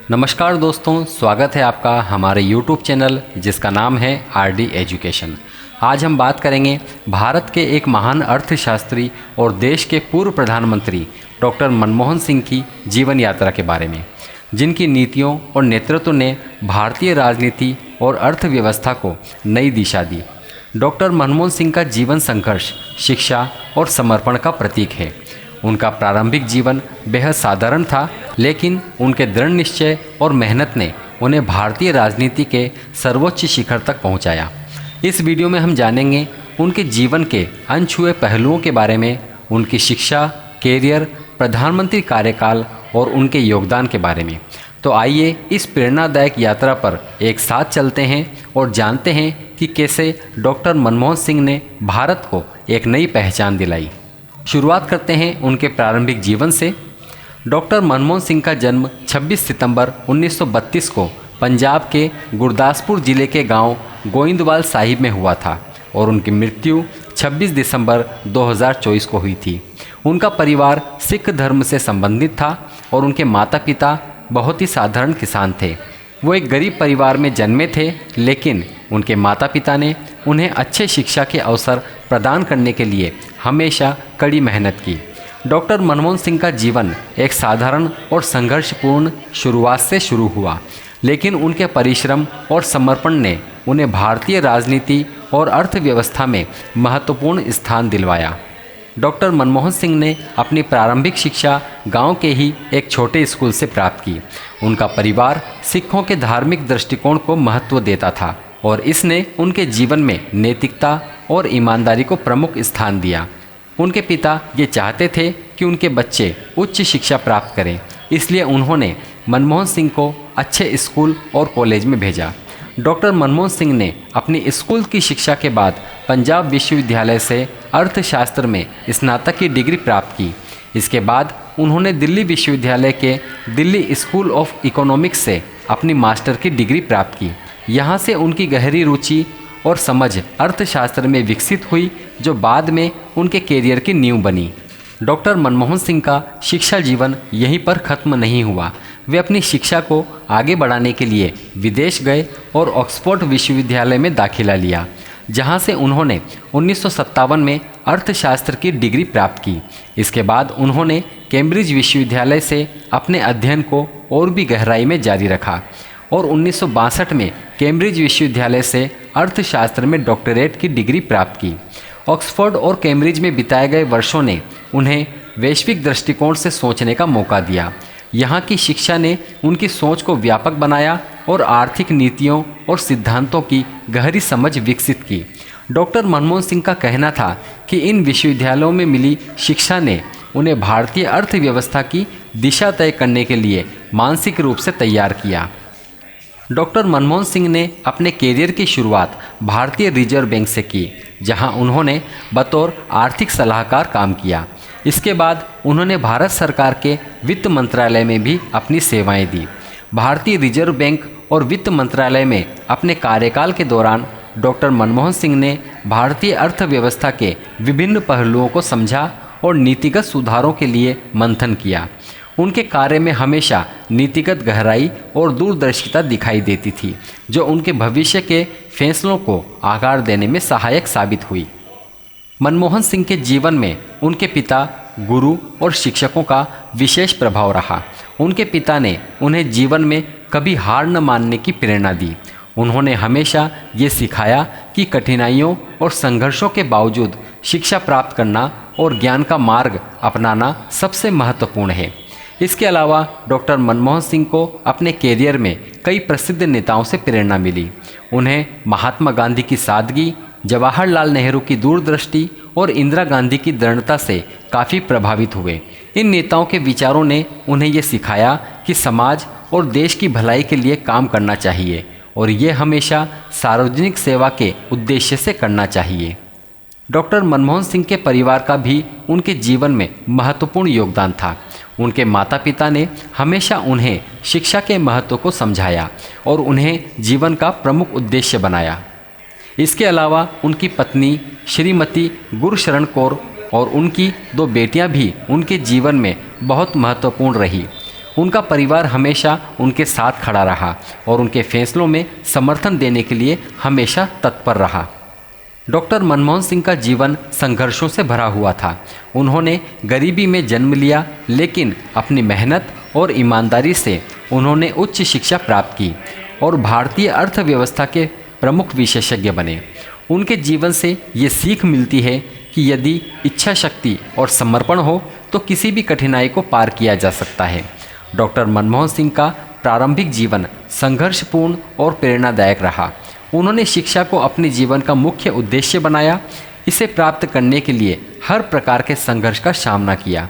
नमस्कार दोस्तों, स्वागत है आपका हमारे YouTube चैनल जिसका नाम है RD एजुकेशन। आज हम बात करेंगे भारत के एक महान अर्थशास्त्री और देश के पूर्व प्रधानमंत्री डॉक्टर मनमोहन सिंह की जीवन यात्रा के बारे में, जिनकी नीतियों और नेतृत्व ने भारतीय राजनीति और अर्थव्यवस्था को नई दिशा दी। डॉक्टर मनमोहन सिंह का जीवन संघर्ष, शिक्षा और समर्पण का प्रतीक है। उनका प्रारंभिक जीवन बेहद साधारण था, लेकिन उनके दृढ़ निश्चय और मेहनत ने उन्हें भारतीय राजनीति के सर्वोच्च शिखर तक पहुंचाया। इस वीडियो में हम जानेंगे उनके जीवन के अनछुए पहलुओं के बारे में, उनकी शिक्षा, कैरियर, प्रधानमंत्री कार्यकाल और उनके योगदान के बारे में। तो आइए इस प्रेरणादायक यात्रा पर एक साथ चलते हैं और जानते हैं कि कैसे डॉक्टर मनमोहन सिंह ने भारत को एक नई पहचान दिलाई। शुरुआत करते हैं उनके प्रारंभिक जीवन से। डॉक्टर मनमोहन सिंह का जन्म 26 सितंबर 1932 को पंजाब के गुरदासपुर जिले के गांव गोइंदवाल साहिब में हुआ था और उनकी मृत्यु 26 दिसंबर 2024 को हुई थी। उनका परिवार सिख धर्म से संबंधित था और उनके माता पिता बहुत ही साधारण किसान थे। वो एक गरीब परिवार में जन्मे थे, लेकिन उनके माता पिता ने उन्हें अच्छे शिक्षा के अवसर प्रदान करने के लिए हमेशा कड़ी मेहनत की। डॉक्टर मनमोहन सिंह का जीवन एक साधारण और संघर्षपूर्ण शुरुआत से शुरू हुआ, लेकिन उनके परिश्रम और समर्पण ने उन्हें भारतीय राजनीति और अर्थव्यवस्था में महत्वपूर्ण स्थान दिलवाया। डॉक्टर मनमोहन सिंह ने अपनी प्रारंभिक शिक्षा गांव के ही एक छोटे स्कूल से प्राप्त की। उनका परिवार सिखों के धार्मिक दृष्टिकोण को महत्व देता था और इसने उनके जीवन में नैतिकता और ईमानदारी को प्रमुख स्थान दिया। उनके पिता ये चाहते थे कि उनके बच्चे उच्च शिक्षा प्राप्त करें, इसलिए उन्होंने मनमोहन सिंह को अच्छे स्कूल और कॉलेज में भेजा। डॉक्टर मनमोहन सिंह ने अपनी स्कूल की शिक्षा के बाद पंजाब विश्वविद्यालय से अर्थशास्त्र में स्नातक की डिग्री प्राप्त की। इसके बाद उन्होंने दिल्ली विश्वविद्यालय के दिल्ली स्कूल ऑफ इकोनॉमिक्स से अपनी मास्टर की डिग्री प्राप्त की। यहाँ से उनकी गहरी रुचि और समझ अर्थशास्त्र में विकसित हुई, जो बाद में उनके कैरियर की नींव बनी। डॉक्टर मनमोहन सिंह का शिक्षा जीवन यहीं पर ख़त्म नहीं हुआ। वे अपनी शिक्षा को आगे बढ़ाने के लिए विदेश गए और ऑक्सफोर्ड विश्वविद्यालय में दाखिला लिया, जहां से उन्होंने 1957 में अर्थशास्त्र की डिग्री प्राप्त की। इसके बाद उन्होंने कैम्ब्रिज विश्वविद्यालय से अपने अध्ययन को और भी गहराई में जारी रखा और 1962 में कैम्ब्रिज विश्वविद्यालय से अर्थशास्त्र में डॉक्टरेट की डिग्री प्राप्त की। ऑक्सफोर्ड और कैम्ब्रिज में बिताए गए वर्षों ने उन्हें वैश्विक दृष्टिकोण से सोचने का मौका दिया। यहाँ की शिक्षा ने उनकी सोच को व्यापक बनाया और आर्थिक नीतियों और सिद्धांतों की गहरी समझ विकसित की। डॉक्टर मनमोहन सिंह का कहना था कि इन विश्वविद्यालयों में मिली शिक्षा ने उन्हें भारतीय अर्थव्यवस्था की दिशा तय करने के लिए मानसिक रूप से तैयार किया। डॉक्टर मनमोहन सिंह ने अपने कैरियर की शुरुआत भारतीय रिजर्व बैंक से की, जहां उन्होंने बतौर आर्थिक सलाहकार काम किया। इसके बाद उन्होंने भारत सरकार के वित्त मंत्रालय में भी अपनी सेवाएं दी। भारतीय रिजर्व बैंक और वित्त मंत्रालय में अपने कार्यकाल के दौरान डॉक्टर मनमोहन सिंह ने भारतीय अर्थव्यवस्था के विभिन्न पहलुओं को समझा और नीतिगत सुधारों के लिए मंथन किया। उनके कार्य में हमेशा नीतिगत गहराई और दूरदर्शिता दिखाई देती थी, जो उनके भविष्य के फैसलों को आकार देने में सहायक साबित हुई। मनमोहन सिंह के जीवन में उनके पिता, गुरु और शिक्षकों का विशेष प्रभाव रहा। उनके पिता ने उन्हें जीवन में कभी हार न मानने की प्रेरणा दी। उन्होंने हमेशा ये सिखाया कि कठिनाइयों और संघर्षों के बावजूद शिक्षा प्राप्त करना और ज्ञान का मार्ग अपनाना सबसे महत्वपूर्ण है। इसके अलावा डॉक्टर मनमोहन सिंह को अपने कैरियर में कई प्रसिद्ध नेताओं से प्रेरणा मिली। उन्हें महात्मा गांधी की सादगी, जवाहरलाल नेहरू की दूरदृष्टि और इंदिरा गांधी की दृढ़ता से काफ़ी प्रभावित हुए। इन नेताओं के विचारों ने उन्हें ये सिखाया कि समाज और देश की भलाई के लिए काम करना चाहिए और ये हमेशा सार्वजनिक सेवा के उद्देश्य से करना चाहिए। डॉक्टर मनमोहन सिंह के परिवार का भी उनके जीवन में महत्वपूर्ण योगदान था। उनके माता पिता ने हमेशा उन्हें शिक्षा के महत्व को समझाया और उन्हें जीवन का प्रमुख उद्देश्य बनाया। इसके अलावा उनकी पत्नी श्रीमती गुरशरण कौर और उनकी 2 बेटियां भी उनके जीवन में बहुत महत्वपूर्ण रही। उनका परिवार हमेशा उनके साथ खड़ा रहा और उनके फैसलों में समर्थन देने के लिए हमेशा तत्पर रहा। डॉक्टर मनमोहन सिंह का जीवन संघर्षों से भरा हुआ था। उन्होंने गरीबी में जन्म लिया, लेकिन अपनी मेहनत और ईमानदारी से उन्होंने उच्च शिक्षा प्राप्त की और भारतीय अर्थव्यवस्था के प्रमुख विशेषज्ञ बने। उनके जीवन से ये सीख मिलती है कि यदि इच्छा शक्ति और समर्पण हो तो किसी भी कठिनाई को पार किया जा सकता है। डॉक्टर मनमोहन सिंह का प्रारंभिक जीवन संघर्षपूर्ण और प्रेरणादायक रहा। उन्होंने शिक्षा को अपने जीवन का मुख्य उद्देश्य बनाया। इसे प्राप्त करने के लिए हर प्रकार के संघर्ष का सामना किया।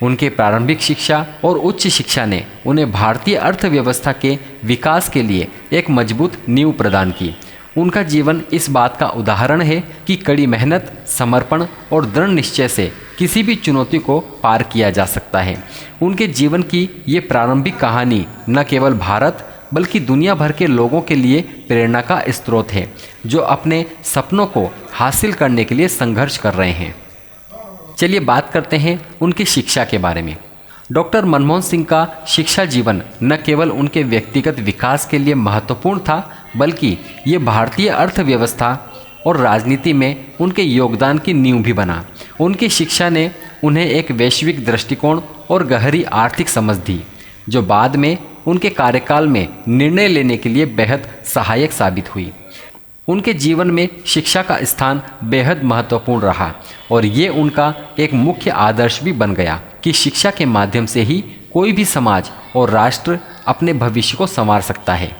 उनके प्रारंभिक शिक्षा और उच्च शिक्षा ने उन्हें भारतीय अर्थव्यवस्था के विकास के लिए एक मजबूत नींव प्रदान की। उनका जीवन इस बात का उदाहरण है कि कड़ी मेहनत, समर्पण और दृढ़ निश्चय से किसी भी चुनौती को पार किया जा सकता है। उनके जीवन की ये प्रारंभिक कहानी न केवल भारत बल्कि दुनिया भर के लोगों के लिए प्रेरणा का स्रोत है, जो अपने सपनों को हासिल करने के लिए संघर्ष कर रहे हैं। चलिए बात करते हैं उनकी शिक्षा के बारे में। डॉक्टर मनमोहन सिंह का शिक्षा जीवन न केवल उनके व्यक्तिगत विकास के लिए महत्वपूर्ण था, बल्कि ये भारतीय अर्थव्यवस्था और राजनीति में उनके योगदान की नींव भी बना। उनकी शिक्षा ने उन्हें एक वैश्विक दृष्टिकोण और गहरी आर्थिक समझ दी, जो बाद में उनके कार्यकाल में निर्णय लेने के लिए बेहद सहायक साबित हुई। उनके जीवन में शिक्षा का स्थान बेहद महत्वपूर्ण रहा और ये उनका एक मुख्य आदर्श भी बन गया कि शिक्षा के माध्यम से ही कोई भी समाज और राष्ट्र अपने भविष्य को संवार सकता है।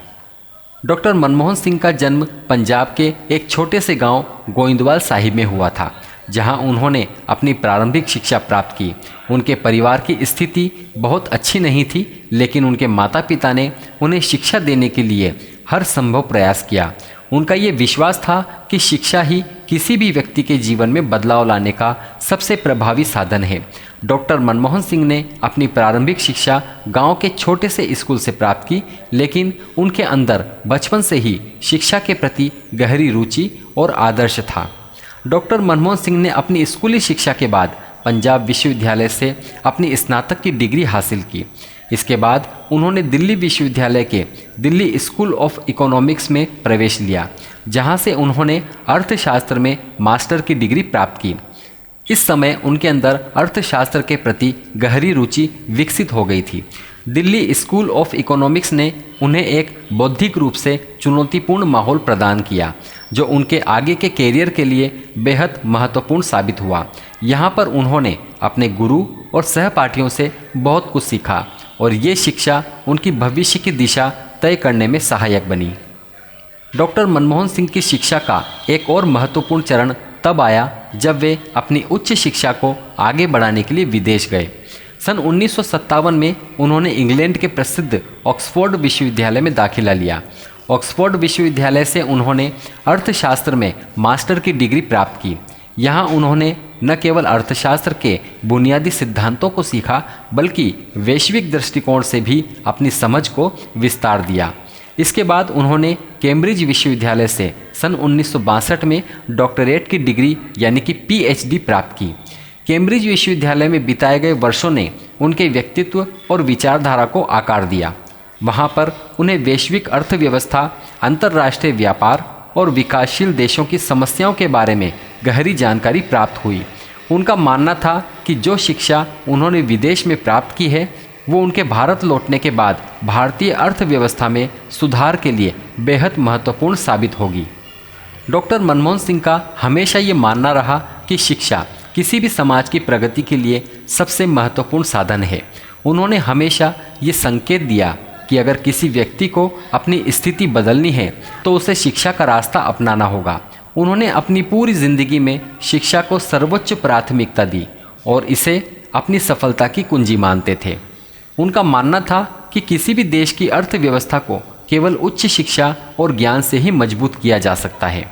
डॉक्टर मनमोहन सिंह का जन्म पंजाब के एक छोटे से गांव गोइंदवाल साहिब में हुआ था, जहां उन्होंने अपनी प्रारंभिक शिक्षा प्राप्त की। उनके परिवार की स्थिति बहुत अच्छी नहीं थी, लेकिन उनके माता पिता ने उन्हें शिक्षा देने के लिए हर संभव प्रयास किया। उनका ये विश्वास था कि शिक्षा ही किसी भी व्यक्ति के जीवन में बदलाव लाने का सबसे प्रभावी साधन है। डॉक्टर मनमोहन सिंह ने अपनी प्रारंभिक शिक्षा गांव के छोटे से स्कूल से प्राप्त की, लेकिन उनके अंदर बचपन से ही शिक्षा के प्रति गहरी रुचि और आदर्श था। डॉक्टर मनमोहन सिंह ने अपनी स्कूली शिक्षा के बाद पंजाब विश्वविद्यालय से अपनी स्नातक की डिग्री हासिल की। इसके बाद उन्होंने दिल्ली विश्वविद्यालय के दिल्ली स्कूल ऑफ इकोनॉमिक्स में प्रवेश लिया, जहां से उन्होंने अर्थशास्त्र में मास्टर की डिग्री प्राप्त की। इस समय उनके अंदर अर्थशास्त्र के प्रति गहरी रुचि विकसित हो गई थी। दिल्ली स्कूल ऑफ इकोनॉमिक्स ने उन्हें एक बौद्धिक रूप से चुनौतीपूर्ण माहौल प्रदान किया, जो उनके आगे के कैरियर के लिए बेहद महत्वपूर्ण साबित हुआ। यहाँ पर उन्होंने अपने गुरु और सहपाठियों से बहुत कुछ सीखा और ये शिक्षा उनकी भविष्य की दिशा तय करने में सहायक बनी। डॉक्टर मनमोहन सिंह की शिक्षा का एक और महत्वपूर्ण चरण तब आया जब वे अपनी उच्च शिक्षा को आगे बढ़ाने के लिए विदेश गए। सन 1957 में उन्होंने इंग्लैंड के प्रसिद्ध ऑक्सफोर्ड विश्वविद्यालय में दाखिला लिया। ऑक्सफोर्ड विश्वविद्यालय से उन्होंने अर्थशास्त्र में मास्टर की डिग्री प्राप्त की। यहाँ उन्होंने न केवल अर्थशास्त्र के बुनियादी सिद्धांतों को सीखा, बल्कि वैश्विक दृष्टिकोण से भी अपनी समझ को विस्तार दिया। इसके बाद उन्होंने कैम्ब्रिज विश्वविद्यालय से सन 1962 में डॉक्टरेट की डिग्री यानी कि PhD प्राप्त की। कैम्ब्रिज विश्वविद्यालय में बिताए गए वर्षों ने उनके व्यक्तित्व और विचारधारा को आकार दिया। वहाँ पर उन्हें वैश्विक अर्थव्यवस्था, अंतर्राष्ट्रीय व्यापार और विकासशील देशों की समस्याओं के बारे में गहरी जानकारी प्राप्त हुई। उनका मानना था कि जो शिक्षा उन्होंने विदेश में प्राप्त की है, वो उनके भारत लौटने के बाद भारतीय अर्थव्यवस्था में सुधार के लिए बेहद महत्वपूर्ण साबित होगी। डॉक्टर मनमोहन सिंह का हमेशा ये मानना रहा कि शिक्षा किसी भी समाज की प्रगति के लिए सबसे महत्वपूर्ण साधन है। उन्होंने हमेशा ये संकेत दिया कि अगर किसी व्यक्ति को अपनी स्थिति बदलनी है तो उसे शिक्षा का रास्ता अपनाना होगा। उन्होंने अपनी पूरी जिंदगी में शिक्षा को सर्वोच्च प्राथमिकता दी और इसे अपनी सफलता की कुंजी मानते थे। उनका मानना था कि किसी भी देश की अर्थव्यवस्था को केवल उच्च शिक्षा और ज्ञान से ही मजबूत किया जा सकता है।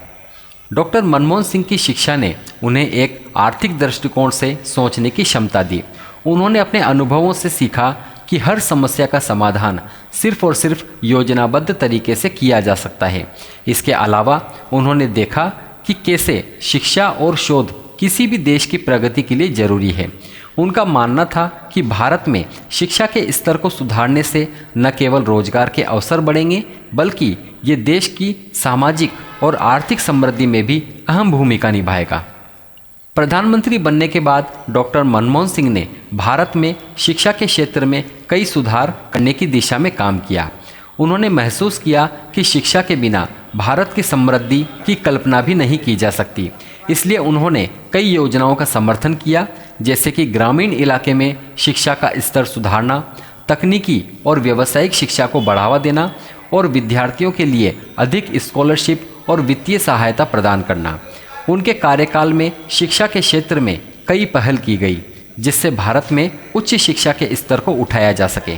डॉक्टर मनमोहन सिंह की शिक्षा ने उन्हें एक आर्थिक दृष्टिकोण से सोचने की क्षमता दी। उन्होंने अपने अनुभवों से सीखा कि हर समस्या का समाधान सिर्फ और सिर्फ योजनाबद्ध तरीके से किया जा सकता है। इसके अलावा उन्होंने देखा कि कैसे शिक्षा और शोध किसी भी देश की प्रगति के लिए जरूरी है। उनका मानना था कि भारत में शिक्षा के स्तर को सुधारने से न केवल रोजगार के अवसर बढ़ेंगे, बल्कि ये देश की सामाजिक और आर्थिक समृद्धि में भी अहम भूमिका निभाएगा। प्रधानमंत्री बनने के बाद डॉक्टर मनमोहन सिंह ने भारत में शिक्षा के क्षेत्र में कई सुधार करने की दिशा में काम किया। उन्होंने महसूस किया कि शिक्षा के बिना भारत की समृद्धि की कल्पना भी नहीं की जा सकती। इसलिए उन्होंने कई योजनाओं का समर्थन किया, जैसे कि ग्रामीण इलाके में शिक्षा का स्तर सुधारना, तकनीकी और व्यावसायिक शिक्षा को बढ़ावा देना और विद्यार्थियों के लिए अधिक स्कॉलरशिप और वित्तीय सहायता प्रदान करना। उनके कार्यकाल में शिक्षा के क्षेत्र में कई पहल की गई, जिससे भारत में उच्च शिक्षा के स्तर को उठाया जा सके।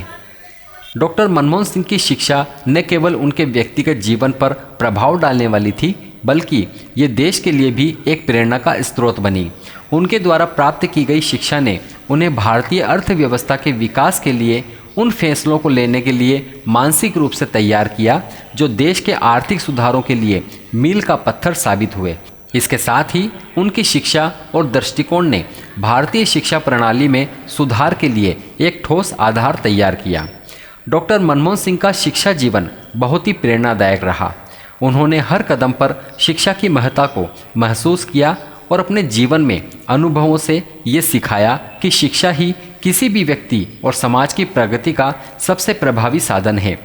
डॉक्टर मनमोहन सिंह की शिक्षा न केवल उनके व्यक्तिगत जीवन पर प्रभाव डालने वाली थी, बल्कि ये देश के लिए भी एक प्रेरणा का स्रोत बनी। उनके द्वारा प्राप्त की गई शिक्षा ने उन्हें भारतीय अर्थव्यवस्था के विकास के लिए उन फैसलों को लेने के लिए मानसिक रूप से तैयार किया जो देश के आर्थिक सुधारों के लिए मील का पत्थर साबित हुए। इसके साथ ही उनकी शिक्षा और दृष्टिकोण ने भारतीय शिक्षा प्रणाली में सुधार के लिए एक ठोस आधार तैयार किया। डॉक्टर मनमोहन सिंह का शिक्षा जीवन बहुत ही प्रेरणादायक रहा। उन्होंने हर कदम पर शिक्षा की महत्ता को महसूस किया और अपने जीवन में अनुभवों से ये सिखाया कि शिक्षा ही किसी भी व्यक्ति और समाज की प्रगति का सबसे प्रभावी साधन है।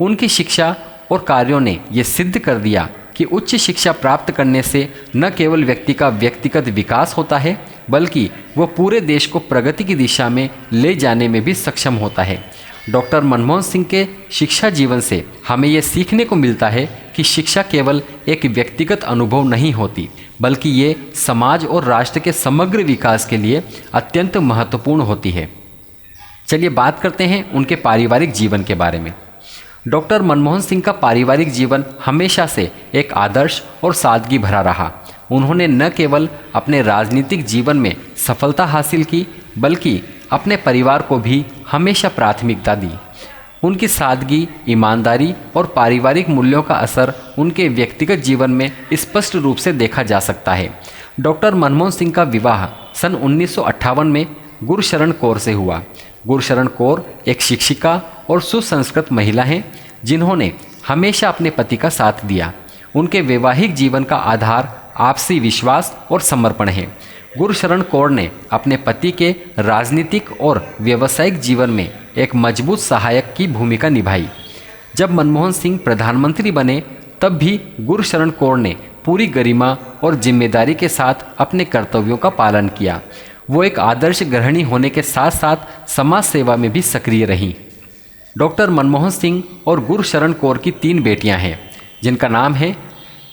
उनकी शिक्षा और कार्यों ने ये सिद्ध कर दिया कि उच्च शिक्षा प्राप्त करने से न केवल व्यक्ति का व्यक्तिगत विकास होता है, बल्कि वह पूरे देश को प्रगति की दिशा में ले जाने में भी सक्षम होता है। डॉक्टर मनमोहन सिंह के शिक्षा जीवन से हमें यह सीखने को मिलता है कि शिक्षा केवल एक व्यक्तिगत अनुभव नहीं होती, बल्कि ये समाज और राष्ट्र के समग्र विकास के लिए अत्यंत महत्वपूर्ण होती है। चलिए बात करते हैं उनके पारिवारिक जीवन के बारे में। डॉक्टर मनमोहन सिंह का पारिवारिक जीवन हमेशा से एक आदर्श और सादगी भरा रहा। उन्होंने न केवल अपने राजनीतिक जीवन में सफलता हासिल की, बल्कि अपने परिवार को भी हमेशा प्राथमिकता दी। उनकी सादगी, ईमानदारी और पारिवारिक मूल्यों का असर उनके व्यक्तिगत जीवन में स्पष्ट रूप से देखा जा सकता है। डॉक्टर मनमोहन सिंह का विवाह सन 1958 में गुरशरण कौर से हुआ। गुरशरण कौर एक शिक्षिका और सुसंस्कृत महिला हैं, जिन्होंने हमेशा अपने पति का साथ दिया। उनके वैवाहिक जीवन का आधार आपसी विश्वास और समर्पण है। गुरशरण कौर ने अपने पति के राजनीतिक और व्यावसायिक जीवन में एक मजबूत सहायक की भूमिका निभाई। जब मनमोहन सिंह प्रधानमंत्री बने, तब भी गुरशरण कौर ने पूरी गरिमा और जिम्मेदारी के साथ अपने कर्तव्यों का पालन किया। वो एक आदर्श गृहिणी होने के साथ साथ समाज सेवा में भी सक्रिय रहीं। डॉक्टर मनमोहन सिंह और गुरशरण कौर की 3 बेटियां हैं, जिनका नाम है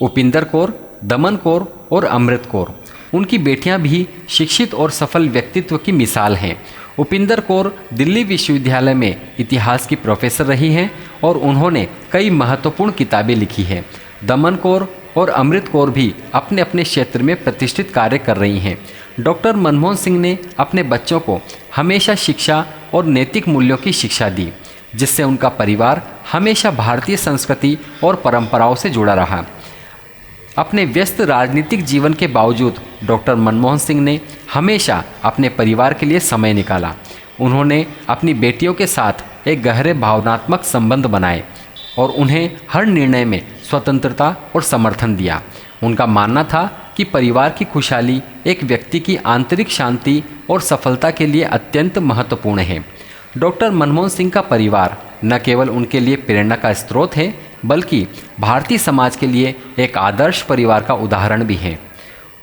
उपिंदर कौर, दमन कौर और अमृत कौर। उनकी बेटियां भी शिक्षित और सफल व्यक्तित्व की मिसाल हैं। उपिंदर कौर दिल्ली विश्वविद्यालय में इतिहास की प्रोफेसर रही हैं और उन्होंने कई महत्वपूर्ण किताबें लिखी हैं। दमन कौर और अमृत कौर भी अपने अपने क्षेत्र में प्रतिष्ठित कार्य कर रही हैं। डॉक्टर मनमोहन सिंह ने अपने बच्चों को हमेशा शिक्षा और नैतिक मूल्यों की शिक्षा दी, जिससे उनका परिवार हमेशा भारतीय संस्कृति और परंपराओं से जुड़ा रहा। अपने व्यस्त राजनीतिक जीवन के बावजूद डॉक्टर मनमोहन सिंह ने हमेशा अपने परिवार के लिए समय निकाला। उन्होंने अपनी बेटियों के साथ एक गहरे भावनात्मक संबंध बनाए और उन्हें हर निर्णय में स्वतंत्रता और समर्थन दिया। उनका मानना था कि परिवार की खुशहाली एक व्यक्ति की आंतरिक शांति और सफलता के लिए अत्यंत महत्वपूर्ण है। डॉक्टर मनमोहन सिंह का परिवार न केवल उनके लिए प्रेरणा का स्रोत है, बल्कि भारतीय समाज के लिए एक आदर्श परिवार का उदाहरण भी है।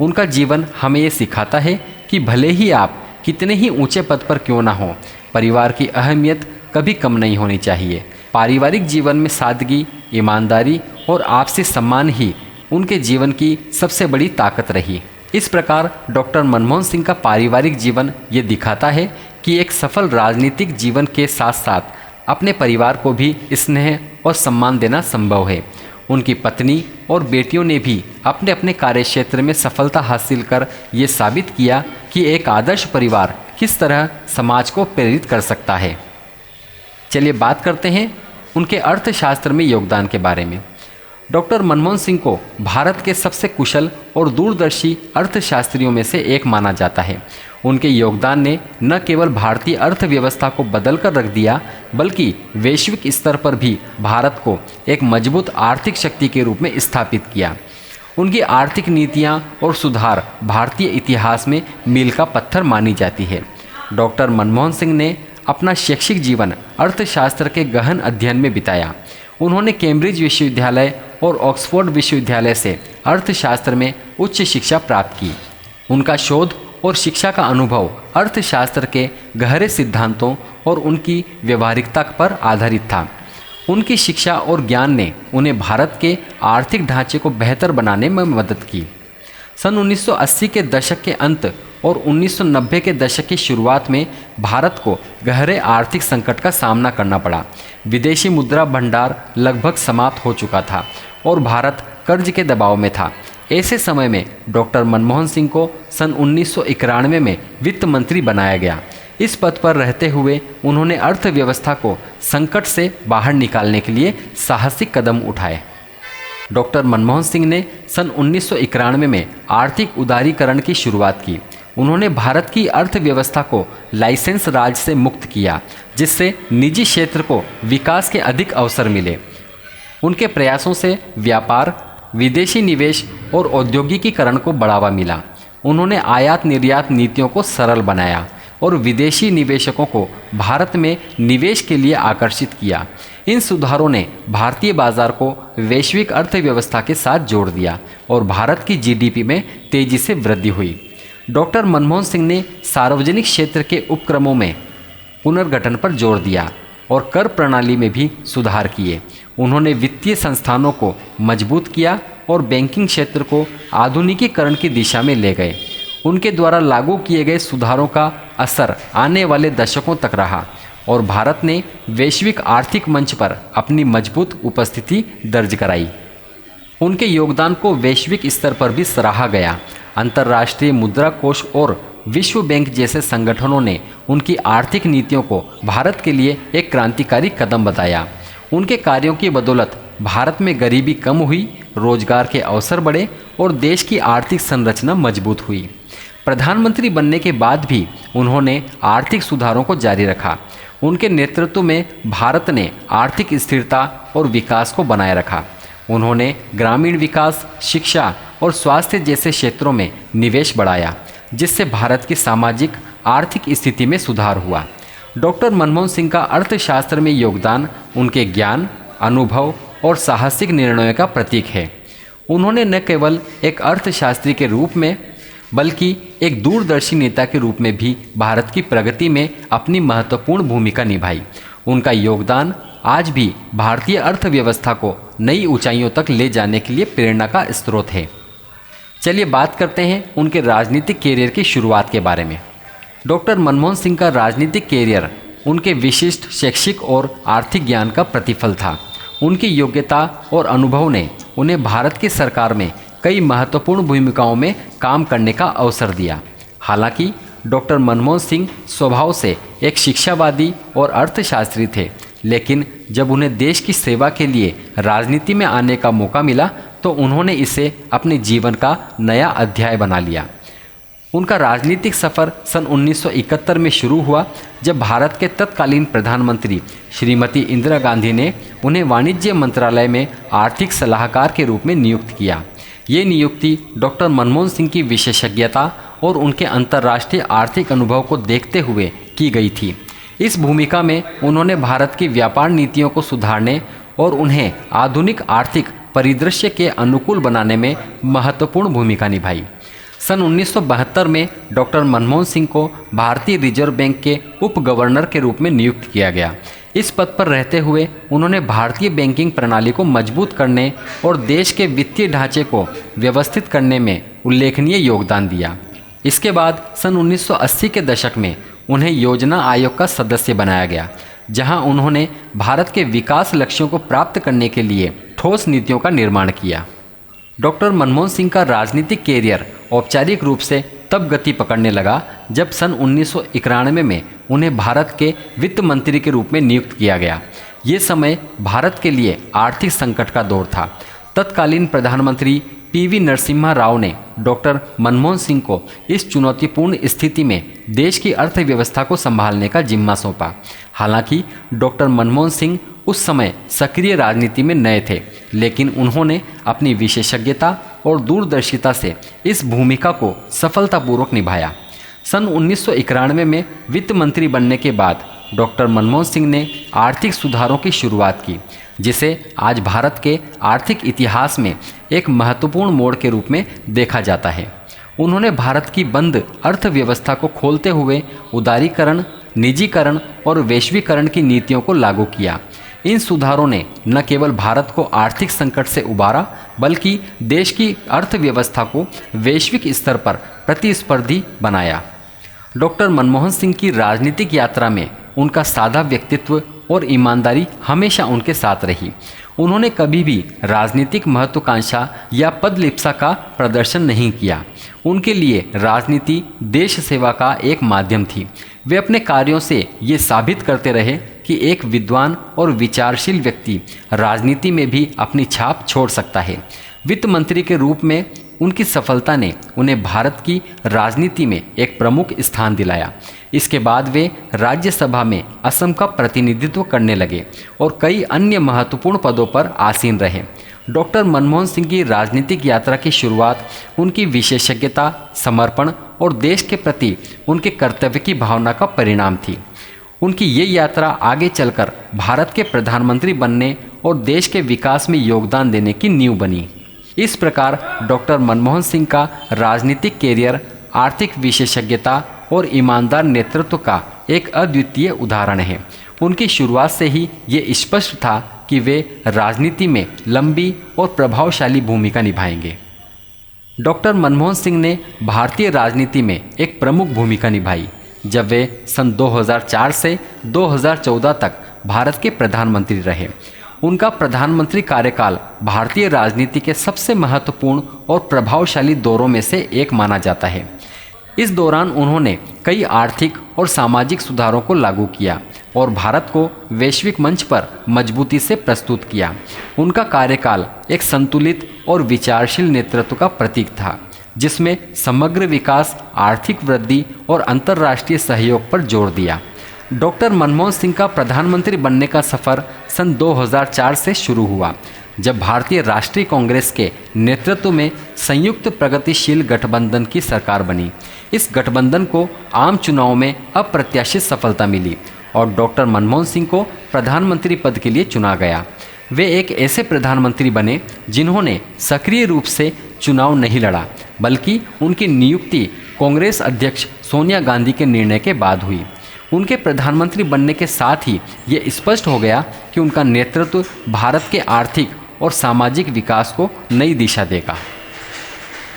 उनका जीवन हमें ये सिखाता है कि भले ही आप कितने ही ऊंचे पद पर क्यों ना हो, परिवार की अहमियत कभी कम नहीं होनी चाहिए। पारिवारिक जीवन में सादगी, ईमानदारी और आपसी सम्मान ही उनके जीवन की सबसे बड़ी ताकत रही। इस प्रकार डॉक्टर मनमोहन सिंह का पारिवारिक जीवन ये दिखाता है कि एक सफल राजनीतिक जीवन के साथ साथ अपने परिवार को भी स्नेह और सम्मान देना संभव है। उनकी पत्नी और बेटियों ने भी अपने अपने कार्यक्षेत्र में सफलता हासिल कर ये साबित किया कि एक आदर्श परिवार किस तरह समाज को प्रेरित कर सकता है। चलिए बात करते हैं उनके अर्थशास्त्र में योगदान के बारे में। डॉक्टर मनमोहन सिंह को भारत के सबसे कुशल और दूरदर्शी अर्थशास्त्रियों में से एक माना जाता है। उनके योगदान ने न केवल भारतीय अर्थव्यवस्था को बदल कर रख दिया, बल्कि वैश्विक स्तर पर भी भारत को एक मजबूत आर्थिक शक्ति के रूप में स्थापित किया। उनकी आर्थिक नीतियां और सुधार भारतीय इतिहास में मील का पत्थर मानी जाती है। डॉक्टर मनमोहन सिंह ने अपना शैक्षिक जीवन अर्थशास्त्र के गहन अध्ययन में बिताया। उन्होंने कैम्ब्रिज विश्वविद्यालय और ऑक्सफोर्ड विश्वविद्यालय से अर्थशास्त्र में उच्च शिक्षा प्राप्त की। उनका शोध और शिक्षा का अनुभव अर्थशास्त्र के गहरे सिद्धांतों और उनकी व्यवहारिकता पर आधारित था। उनकी शिक्षा और ज्ञान ने उन्हें भारत के आर्थिक ढांचे को बेहतर बनाने में मदद की। सन 1980 के दशक के अंत और 1990 के दशक की शुरुआत में भारत को गहरे आर्थिक संकट का सामना करना पड़ा। विदेशी मुद्रा भंडार लगभग समाप्त हो चुका था और भारत कर्ज के दबाव में था। ऐसे समय में डॉक्टर मनमोहन सिंह को सन 1991 में वित्त मंत्री बनाया गया। इस पद पर रहते हुए उन्होंने अर्थव्यवस्था को संकट से बाहर निकालने के लिए साहसिक कदम उठाए। डॉक्टर मनमोहन सिंह ने सन 1991 में आर्थिक उदारीकरण की शुरुआत की। उन्होंने भारत की अर्थव्यवस्था को लाइसेंस राज से मुक्त किया, जिससे निजी क्षेत्र को विकास के अधिक अवसर मिले। उनके प्रयासों से व्यापार, विदेशी निवेश और औद्योगिकीकरण को बढ़ावा मिला। उन्होंने आयात निर्यात नीतियों को सरल बनाया और विदेशी निवेशकों को भारत में निवेश के लिए आकर्षित किया। इन सुधारों ने भारतीय बाजार को वैश्विक अर्थव्यवस्था के साथ जोड़ दिया और भारत की जीडीपी में तेजी से वृद्धि हुई। डॉक्टर मनमोहन सिंह ने सार्वजनिक क्षेत्र के उपक्रमों में पुनर्गठन पर जोर दिया और कर प्रणाली में भी सुधार किए। उन्होंने वित्तीय संस्थानों को मजबूत किया और बैंकिंग क्षेत्र को आधुनिकीकरण की दिशा में ले गए। उनके द्वारा लागू किए गए सुधारों का असर आने वाले दशकों तक रहा और भारत ने वैश्विक आर्थिक मंच पर अपनी मजबूत उपस्थिति दर्ज कराई। उनके योगदान को वैश्विक स्तर पर भी सराहा गया। अंतर्राष्ट्रीय मुद्रा कोष और विश्व बैंक जैसे संगठनों ने उनकी आर्थिक नीतियों को भारत के लिए एक क्रांतिकारी कदम बताया। उनके कार्यों की बदौलत भारत में गरीबी कम हुई, रोजगार के अवसर बढ़े और देश की आर्थिक संरचना मजबूत हुई। प्रधानमंत्री बनने के बाद भी उन्होंने आर्थिक सुधारों को जारी रखा। उनके नेतृत्व में भारत ने आर्थिक स्थिरता और विकास को बनाए रखा। उन्होंने ग्रामीण विकास, शिक्षा और स्वास्थ्य जैसे क्षेत्रों में निवेश बढ़ाया, जिससे भारत की सामाजिक आर्थिक स्थिति में सुधार हुआ। डॉक्टर मनमोहन सिंह का अर्थशास्त्र में योगदान उनके ज्ञान, अनुभव और साहसिक निर्णयों का प्रतीक है। उन्होंने न केवल एक अर्थशास्त्री के रूप में बल्कि एक दूरदर्शी नेता के रूप में भी भारत की प्रगति में अपनी महत्वपूर्ण भूमिका निभाई। उनका योगदान आज भी भारतीय अर्थव्यवस्था को नई ऊंचाइयों तक ले जाने के लिए प्रेरणा का स्रोत है। चलिए बात करते हैं उनके राजनीतिक कैरियर की शुरुआत के बारे में। डॉक्टर मनमोहन सिंह का राजनीतिक कैरियर उनके विशिष्ट शैक्षिक और आर्थिक ज्ञान का प्रतिफल था। उनकी योग्यता और अनुभव ने उन्हें भारत की सरकार में कई महत्वपूर्ण भूमिकाओं में काम करने का अवसर दिया। हालांकि डॉक्टर मनमोहन सिंह स्वभाव से एक शिक्षावादी और अर्थशास्त्री थे, लेकिन जब उन्हें देश की सेवा के लिए राजनीति में आने का मौका मिला तो उन्होंने इसे अपने जीवन का नया अध्याय बना लिया। उनका राजनीतिक सफ़र सन 1971 में शुरू हुआ, जब भारत के तत्कालीन प्रधानमंत्री श्रीमती इंदिरा गांधी ने उन्हें वाणिज्य मंत्रालय में आर्थिक सलाहकार के रूप में नियुक्त किया। ये नियुक्ति डॉक्टर मनमोहन सिंह की विशेषज्ञता और उनके अंतर्राष्ट्रीय आर्थिक अनुभव को देखते हुए की गई थी। इस भूमिका में उन्होंने भारत की व्यापार नीतियों को सुधारने और उन्हें आधुनिक आर्थिक परिदृश्य के अनुकूल बनाने में महत्वपूर्ण भूमिका निभाई। सन 1972 में डॉक्टर मनमोहन सिंह को भारतीय रिजर्व बैंक के उप गवर्नर के रूप में नियुक्त किया गया। इस पद पर रहते हुए उन्होंने भारतीय बैंकिंग प्रणाली को मजबूत करने और देश के वित्तीय ढांचे को व्यवस्थित करने में उल्लेखनीय योगदान दिया। इसके बाद सन 1980 के दशक में उन्हें योजना आयोग का सदस्य बनाया गया, जहां उन्होंने भारत के विकास लक्ष्यों को प्राप्त करने के लिए ठोस नीतियों का निर्माण किया। डॉक्टर मनमोहन सिंह का राजनीतिक कैरियर औपचारिक रूप से तब गति पकड़ने लगा जब सन 1991 में उन्हें भारत के वित्त मंत्री के रूप में नियुक्त किया गया। ये समय भारत के लिए आर्थिक संकट का दौर था। तत्कालीन प्रधानमंत्री पीवी नरसिम्हा राव ने डॉक्टर मनमोहन सिंह को इस चुनौतीपूर्ण स्थिति में देश की अर्थव्यवस्था को संभालने का जिम्मा सौंपा। हालांकि डॉक्टर मनमोहन सिंह उस समय सक्रिय राजनीति में नए थे, लेकिन उन्होंने अपनी विशेषज्ञता और दूरदर्शिता से इस भूमिका को सफलतापूर्वक निभाया। सन 1991 में वित्त मंत्री बनने के बाद डॉक्टर मनमोहन सिंह ने आर्थिक सुधारों की शुरुआत की, जिसे आज भारत के आर्थिक इतिहास में एक महत्वपूर्ण मोड़ के रूप में देखा जाता है। उन्होंने भारत की बंद अर्थव्यवस्था को खोलते हुए उदारीकरण, निजीकरण और वैश्वीकरण की नीतियों को लागू किया। इन सुधारों ने न केवल भारत को आर्थिक संकट से उबारा, बल्कि देश की अर्थव्यवस्था को वैश्विक स्तर पर प्रतिस्पर्धी बनाया। डॉक्टर मनमोहन सिंह की राजनीतिक यात्रा में उनका सादा व्यक्तित्व और ईमानदारी हमेशा उनके साथ रही। उन्होंने कभी भी राजनीतिक महत्वाकांक्षा या पदलिप्सा का प्रदर्शन नहीं किया। उनके लिए राजनीति देश सेवा का एक माध्यम थी। वे अपने कार्यों से ये साबित करते रहे कि एक विद्वान और विचारशील व्यक्ति राजनीति में भी अपनी छाप छोड़ सकता है। वित्त मंत्री के रूप में उनकी सफलता ने उन्हें भारत की राजनीति में एक प्रमुख स्थान दिलाया। इसके बाद वे राज्यसभा में असम का प्रतिनिधित्व करने लगे और कई अन्य महत्वपूर्ण पदों पर आसीन रहे। डॉक्टर मनमोहन सिंह की राजनीतिक यात्रा की शुरुआत उनकी विशेषज्ञता, समर्पण और देश के प्रति उनके कर्तव्य की भावना का परिणाम थी। उनकी ये यात्रा आगे चलकर भारत के प्रधानमंत्री बनने और देश के विकास में योगदान देने की नींव बनी। इस प्रकार डॉक्टर मनमोहन सिंह का राजनीतिक कैरियर आर्थिक विशेषज्ञता और ईमानदार नेतृत्व का एक अद्वितीय उदाहरण है। उनकी शुरुआत से ही ये स्पष्ट था कि वे राजनीति में लंबी और प्रभावशाली भूमिका निभाएंगे। डॉक्टर मनमोहन सिंह ने भारतीय राजनीति में एक प्रमुख भूमिका निभाई जब वे सन 2004 से 2014 तक भारत के प्रधानमंत्री रहे। उनका प्रधानमंत्री कार्यकाल भारतीय राजनीति के सबसे महत्वपूर्ण और प्रभावशाली दौरों में से एक माना जाता है। इस दौरान उन्होंने कई आर्थिक और सामाजिक सुधारों को लागू किया और भारत को वैश्विक मंच पर मजबूती से प्रस्तुत किया। उनका कार्यकाल एक संतुलित और विचारशील नेतृत्व का प्रतीक था, जिसमें समग्र विकास, आर्थिक वृद्धि और अंतर्राष्ट्रीय सहयोग पर जोर दिया। डॉक्टर मनमोहन सिंह का प्रधानमंत्री बनने का सफ़र सन 2004 से शुरू हुआ, जब भारतीय राष्ट्रीय कांग्रेस के नेतृत्व में संयुक्त प्रगतिशील गठबंधन की सरकार बनी। इस गठबंधन को आम चुनाव में अप्रत्याशित सफलता मिली और डॉक्टर मनमोहन सिंह को प्रधानमंत्री पद के लिए चुना गया। वे एक ऐसे प्रधानमंत्री बने जिन्होंने सक्रिय रूप से चुनाव नहीं लड़ा, बल्कि उनकी नियुक्ति कांग्रेस अध्यक्ष सोनिया गांधी के निर्णय के बाद हुई। उनके प्रधानमंत्री बनने के साथ ही ये स्पष्ट हो गया कि उनका नेतृत्व भारत के आर्थिक और सामाजिक विकास को नई दिशा देगा।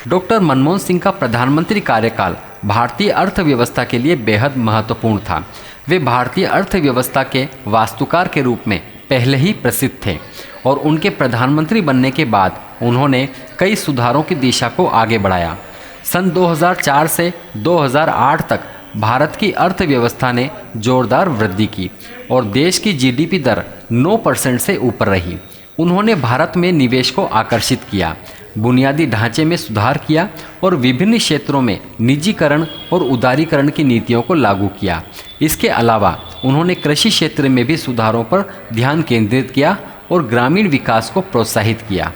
डॉक्टर मनमोहन सिंह का प्रधानमंत्री कार्यकाल भारतीय अर्थव्यवस्था के लिए बेहद महत्वपूर्ण था। वे भारतीय अर्थव्यवस्था के वास्तुकार के रूप में पहले ही प्रसिद्ध थे और उनके प्रधानमंत्री बनने के बाद उन्होंने कई सुधारों की दिशा को आगे बढ़ाया। सन 2004 से 2008 तक भारत की अर्थव्यवस्था ने जोरदार वृद्धि की और देश की जीडीपी दर 9% से ऊपर रही। उन्होंने भारत में निवेश को आकर्षित किया, बुनियादी ढांचे में सुधार किया और विभिन्न क्षेत्रों में निजीकरण और उदारीकरण की नीतियों को लागू किया। इसके अलावा उन्होंने कृषि क्षेत्र में भी सुधारों पर ध्यान केंद्रित किया और ग्रामीण विकास को प्रोत्साहित किया।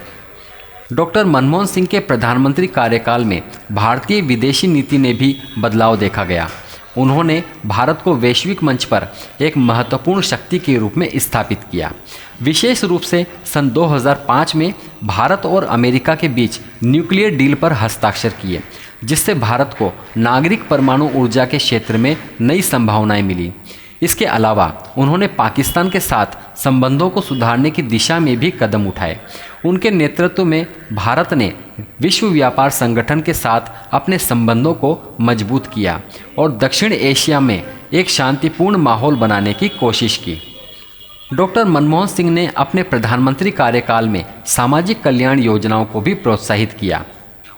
डॉक्टर मनमोहन सिंह के प्रधानमंत्री कार्यकाल में भारतीय विदेशी नीति में भी बदलाव देखा गया। उन्होंने भारत को वैश्विक मंच पर एक महत्वपूर्ण शक्ति के रूप में स्थापित किया। विशेष रूप से सन 2005 में भारत और अमेरिका के बीच न्यूक्लियर डील पर हस्ताक्षर किए, जिससे भारत को नागरिक परमाणु ऊर्जा के क्षेत्र में नई संभावनाएं मिली। इसके अलावा उन्होंने पाकिस्तान के साथ संबंधों को सुधारने की दिशा में भी कदम उठाए। उनके नेतृत्व में भारत ने विश्व व्यापार संगठन के साथ अपने संबंधों को मजबूत किया और दक्षिण एशिया में एक शांतिपूर्ण माहौल बनाने की कोशिश की। डॉक्टर मनमोहन सिंह ने अपने प्रधानमंत्री कार्यकाल में सामाजिक कल्याण योजनाओं को भी प्रोत्साहित किया।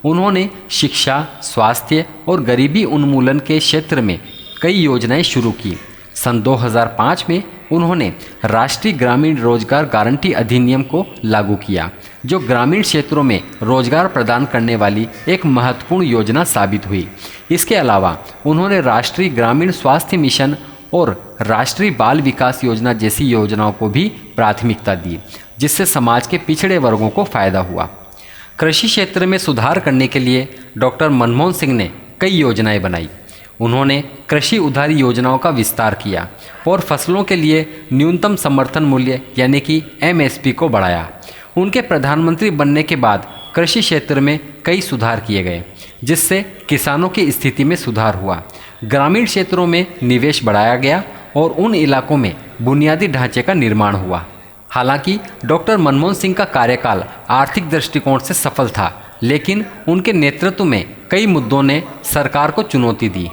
उन्होंने शिक्षा, स्वास्थ्य और गरीबी उन्मूलन के क्षेत्र में कई योजनाएं शुरू की। सन 2005 में उन्होंने राष्ट्रीय ग्रामीण रोजगार गारंटी अधिनियम को लागू किया, जो ग्रामीण क्षेत्रों में रोजगार प्रदान करने वाली एक महत्वपूर्ण योजना साबित हुई। इसके अलावा उन्होंने राष्ट्रीय ग्रामीण स्वास्थ्य मिशन और राष्ट्रीय बाल विकास योजना जैसी योजनाओं को भी प्राथमिकता दी, जिससे समाज के पिछड़े वर्गों को फायदा हुआ। कृषि क्षेत्र में सुधार करने के लिए डॉक्टर मनमोहन सिंह ने कई योजनाएं बनाई। उन्होंने कृषि उधारी योजनाओं का विस्तार किया और फसलों के लिए न्यूनतम समर्थन मूल्य यानी कि MSP को बढ़ाया। उनके प्रधानमंत्री बनने के बाद कृषि क्षेत्र में कई सुधार किए गए, जिससे किसानों की स्थिति में सुधार हुआ। ग्रामीण क्षेत्रों में निवेश बढ़ाया गया और उन इलाकों में बुनियादी ढांचे का निर्माण हुआ। हालांकि डॉक्टर मनमोहन सिंह का कार्यकाल आर्थिक दृष्टिकोण से सफल था, लेकिन उनके नेतृत्व में कई मुद्दों ने सरकार को चुनौती दी।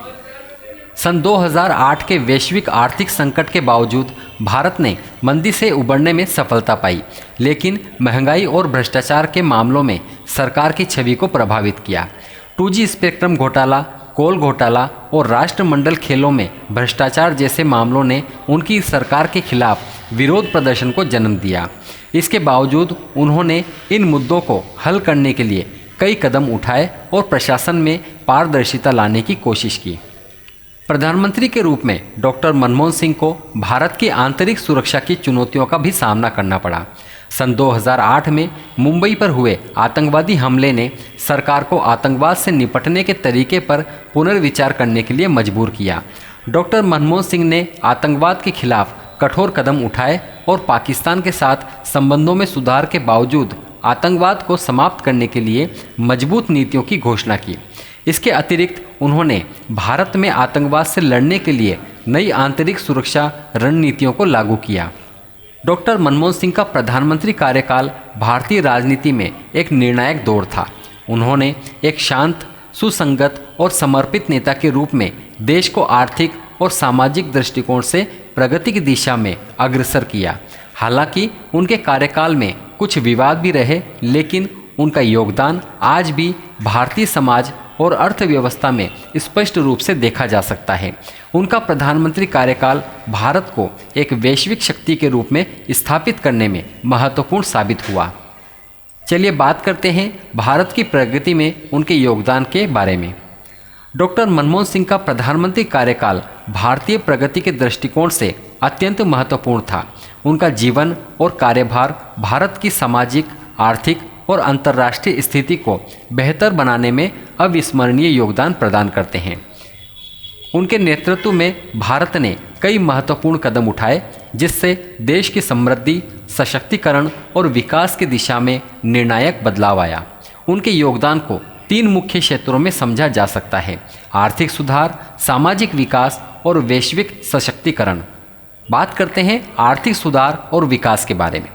सन 2008 के वैश्विक आर्थिक संकट के बावजूद भारत ने मंदी से उबरने में सफलता पाई, लेकिन महंगाई और भ्रष्टाचार के मामलों में सरकार की छवि को प्रभावित किया। 2G स्पेक्ट्रम घोटाला, कोल घोटाला और राष्ट्रमंडल खेलों में भ्रष्टाचार जैसे मामलों ने उनकी सरकार के खिलाफ विरोध प्रदर्शन को जन्म दिया। इसके बावजूद उन्होंने इन मुद्दों को हल करने के लिए कई कदम उठाए और प्रशासन में पारदर्शिता लाने की कोशिश की। प्रधानमंत्री के रूप में डॉक्टर मनमोहन सिंह को भारत की आंतरिक सुरक्षा की चुनौतियों का भी सामना करना पड़ा। सन 2008 में मुंबई पर हुए आतंकवादी हमले ने सरकार को आतंकवाद से निपटने के तरीके पर पुनर्विचार करने के लिए मजबूर किया। डॉक्टर मनमोहन सिंह ने आतंकवाद के खिलाफ कठोर कदम उठाए और पाकिस्तान के साथ संबंधों में सुधार के बावजूद आतंकवाद को समाप्त करने के लिए मजबूत नीतियों की घोषणा की। इसके अतिरिक्त उन्होंने भारत में आतंकवाद से लड़ने के लिए नई आंतरिक सुरक्षा रणनीतियों को लागू किया। डॉक्टर मनमोहन सिंह का प्रधानमंत्री कार्यकाल भारतीय राजनीति में एक निर्णायक दौर था। उन्होंने एक शांत, सुसंगत और समर्पित नेता के रूप में देश को आर्थिक और सामाजिक दृष्टिकोण से प्रगति की दिशा में अग्रसर किया। हालांकि उनके कार्यकाल में कुछ विवाद भी रहे, लेकिन उनका योगदान आज भी भारतीय समाज और अर्थव्यवस्था में स्पष्ट रूप से देखा जा सकता है। उनका प्रधानमंत्री कार्यकाल भारत को एक वैश्विक शक्ति के रूप में स्थापित करने में महत्वपूर्ण साबित हुआ। चलिए बात करते हैं भारत की प्रगति में उनके योगदान के बारे में। डॉक्टर मनमोहन सिंह का प्रधानमंत्री कार्यकाल भारतीय प्रगति के दृष्टिकोण से अत्यंत महत्वपूर्ण था। उनका जीवन और कार्यभार भारत की सामाजिक, आर्थिक और अंतर्राष्ट्रीय स्थिति को बेहतर बनाने में अविस्मरणीय योगदान प्रदान करते हैं। उनके नेतृत्व में भारत ने कई महत्वपूर्ण कदम उठाए, जिससे देश की समृद्धि, सशक्तिकरण और विकास की दिशा में निर्णायक बदलाव आया। उनके योगदान को 3 मुख्य क्षेत्रों में समझा जा सकता है: आर्थिक सुधार, सामाजिक विकास और वैश्विक सशक्तिकरण। बात करते हैं आर्थिक सुधार और विकास के बारे में।